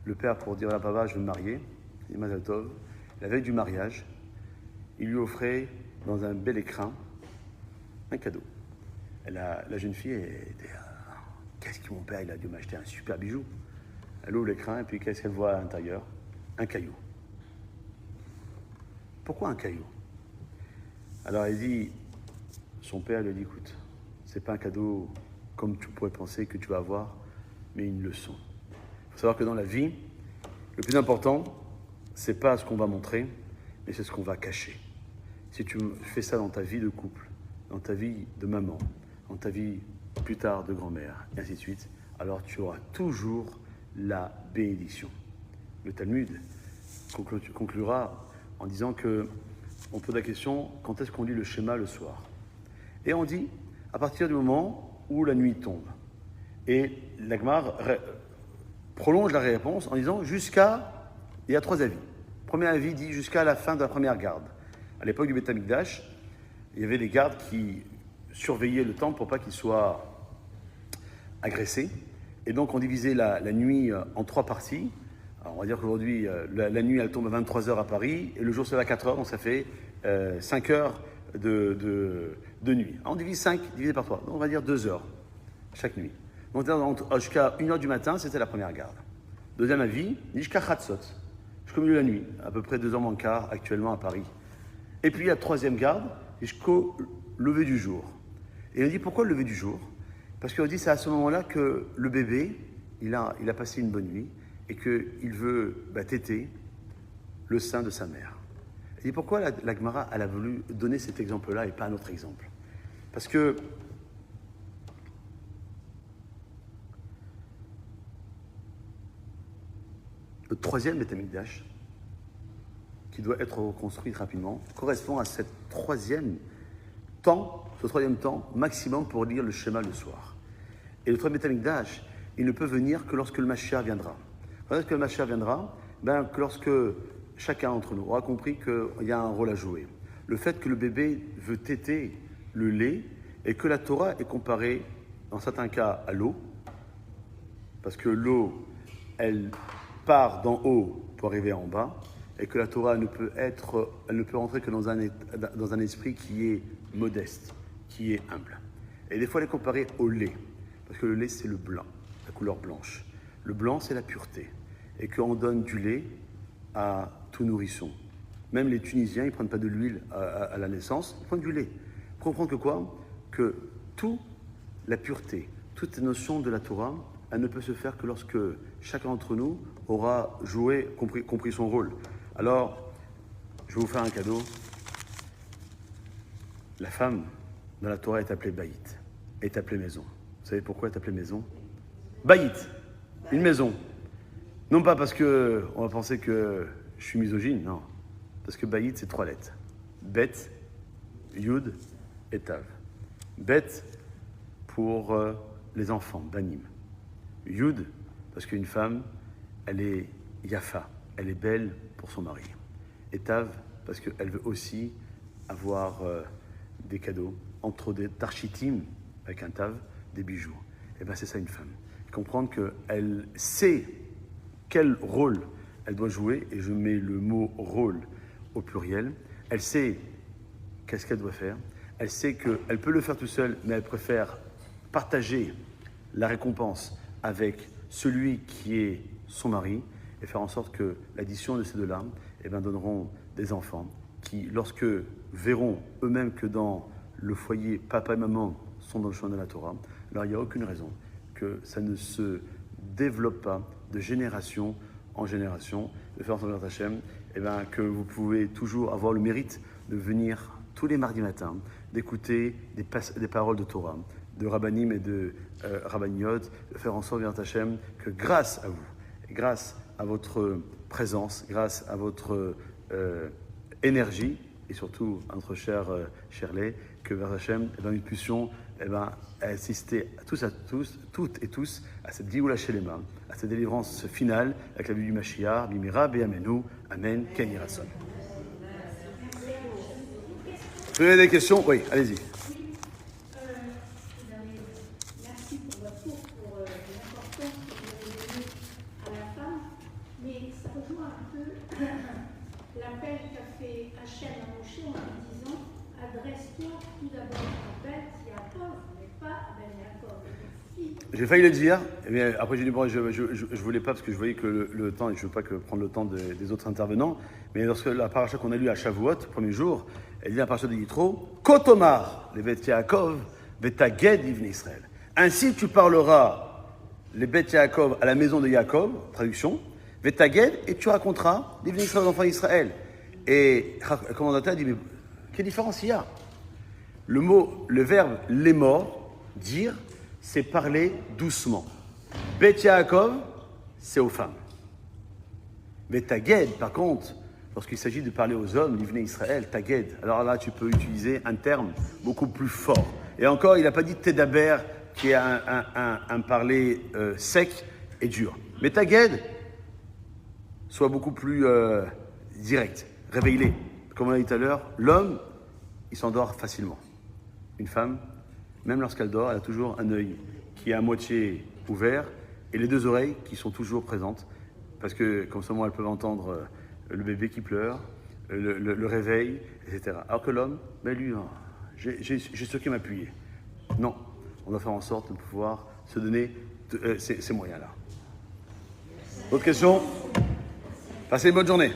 le père pour dire à papa, je veux me marier, il Mazal Tov, la veille du mariage, il lui offrait dans un bel écrin un cadeau. Et la jeune fille était qu'est-ce que mon père il a dû m'acheter un super bijou. Elle ouvre l'écrin et puis qu'est-ce qu'elle voit à l'intérieur? Un caillou. Pourquoi un caillou? Alors elle dit, son père lui dit, écoute, c'est pas un cadeau comme tu pourrais penser que tu vas avoir, mais une leçon. Il faut savoir que dans la vie, le plus important, c'est pas ce qu'on va montrer, mais c'est ce qu'on va cacher. Si tu fais ça dans ta vie de couple, dans ta vie de maman, dans ta vie plus tard de grand-mère, et ainsi de suite, alors tu auras toujours la bénédiction. Le Talmud conclura en disant que on pose la question, quand est-ce qu'on lit le schéma le soir? Et on dit, à partir du moment où la nuit tombe. Et l'Agmar prolonge la réponse en disant, il y a 3 avis. Le premier avis dit jusqu'à la fin de la première garde. À l'époque du Beth Amikdash, il y avait des gardes qui surveillaient le temple pour pas qu'il soit agressé. Et donc on divisait la nuit en 3 parties. Alors on va dire qu'aujourd'hui, la nuit elle tombe à 23h à Paris et le jour c'est à 4h, donc ça fait 5 heures de nuit. Alors on divise 5 divisé par 3, donc on va dire 2 heures chaque nuit. Donc jusqu'à 1h du matin, c'était la première garde. Deuxième avis, jusqu'à Khatsot, jusqu'au milieu de la nuit, à peu près 2h moins quart actuellement à Paris. Et puis la troisième garde, jusqu'au lever du jour. Et on dit pourquoi le lever du jour? Parce qu'on dit c'est à ce moment-là que le bébé, il a passé une bonne nuit et qu'il veut téter le sein de sa mère. Et pourquoi la Gemara elle a voulu donner cet exemple-là et pas un autre exemple? Parce que le troisième Beth Amikdash, qui doit être reconstruit rapidement, correspond à ce troisième temps maximum pour lire le schéma le soir. Et le troisième Beth Amikdash, il ne peut venir que lorsque le Mashiach viendra. Quand est-ce que le Mashiach viendra? Que lorsque chacun d'entre nous aura compris qu'il y a un rôle à jouer. Le fait que le bébé veut téter le lait et que la Torah est comparée, dans certains cas, à l'eau, parce que l'eau, elle part d'en haut pour arriver en bas, et que la Torah elle ne peut rentrer que dans un esprit qui est modeste, qui est humble. Et des fois, elle est comparée au lait, parce que le lait, c'est le blanc, la couleur blanche. Le blanc, c'est la pureté. Et qu'on donne du lait à tout nourrisson. Même les Tunisiens, ils ne prennent pas de l'huile à la naissance, ils prennent du lait. Pour comprendre que quoi? Que toute la pureté, toute notion de la Torah, elle ne peut se faire que lorsque chacun d'entre nous aura joué, compris son rôle. Alors, je vais vous faire un cadeau. La femme dans la Torah est appelée Baït, est appelée maison. Vous savez pourquoi elle est appelée maison? Baït, une maison. Non pas parce que on va penser que je suis misogyne, non. Parce que Baït, c'est 3 lettres. Bet, Yud et Tav. Bet pour les enfants, Banim. Yud, parce qu'une femme, elle est Yafa, elle est belle pour son mari. Et Tav, parce qu'elle veut aussi avoir des cadeaux, entre des tarchitim, avec un Tav, des bijoux. Et bien c'est ça une femme. Comprendre qu'elle sait quel rôle elle doit jouer, et je mets le mot rôle au pluriel. Elle sait qu'est-ce qu'elle doit faire. Elle sait qu'elle peut le faire tout seul, mais elle préfère partager la récompense avec celui qui est son mari. et faire en sorte que l'addition de ces deux-là donneront des enfants qui, lorsque verront eux-mêmes que dans le foyer, papa et maman sont dans le chemin de la Torah, alors il n'y a aucune raison que ça ne se développe pas de génération en génération, de faire en sorte Hachem, que vous pouvez toujours avoir le mérite de venir tous les mardis matins, d'écouter des paroles de Torah, de Rabbanim et de Rabbaniot, de faire en sorte Hachem que grâce à vous, grâce à votre présence, grâce à votre énergie, et surtout à notre cher Shirley, que vers Hachem, nous puissions assister toutes et tous, à cette Géoula Shelema, à cette délivrance finale, avec la vie du Mashiach, Bimira, Be'amenu, Amen, Ken Yirah Son. Vous avez des questions? Oui, allez-y. Merci pour votre cours, pour l'importance que vous avez donnée à la femme, mais ça rejoint un peu l'appel qu'a fait Hachem à Moshe en lui disant adresse-toi tout d'abord à Beth Yaakov, mais pas à Ben Yaakov. J'ai failli le dire, mais après j'ai dit bon, je voulais pas parce que je voyais que le temps, et je veux pas prendre le temps des autres intervenants, mais lorsque la paracha qu'on a lue à Shavuot, premier jour, elle dit la paracha de Yitro, Kotomar, les Beth Yaakov, Betaged Ivne Israël. Ainsi tu parleras les Beth Yaakov à la maison de Yaakov, traduction, Betaged, et tu raconteras l'Ivne Israël aux enfants d'Israël. Et le commentateur dit, mais quelle différence il y a? Le verbe l'émor, dire, c'est parler doucement. Bet Yaakov, c'est aux femmes. Mais Taged, par contre, lorsqu'il s'agit de parler aux hommes, l'Ivne Israël, Taged, alors là, tu peux utiliser un terme beaucoup plus fort. Et encore, il n'a pas dit Tedaber, qui est un parler sec et dur. Mais Taged, soit beaucoup plus direct, réveillé. Comme on l'a dit tout à l'heure, l'homme, il s'endort facilement. Une femme, même lorsqu'elle dort, elle a toujours un œil qui est à moitié ouvert et les deux oreilles qui sont toujours présentes. Parce que comme ça, moi, elles peuvent entendre le bébé qui pleure, le réveil, etc. Alors que l'homme, lui, j'ai sur qui m'appuyer. Non, on doit faire en sorte de pouvoir se donner ces moyens-là. Autre question? Passez une bonne journée.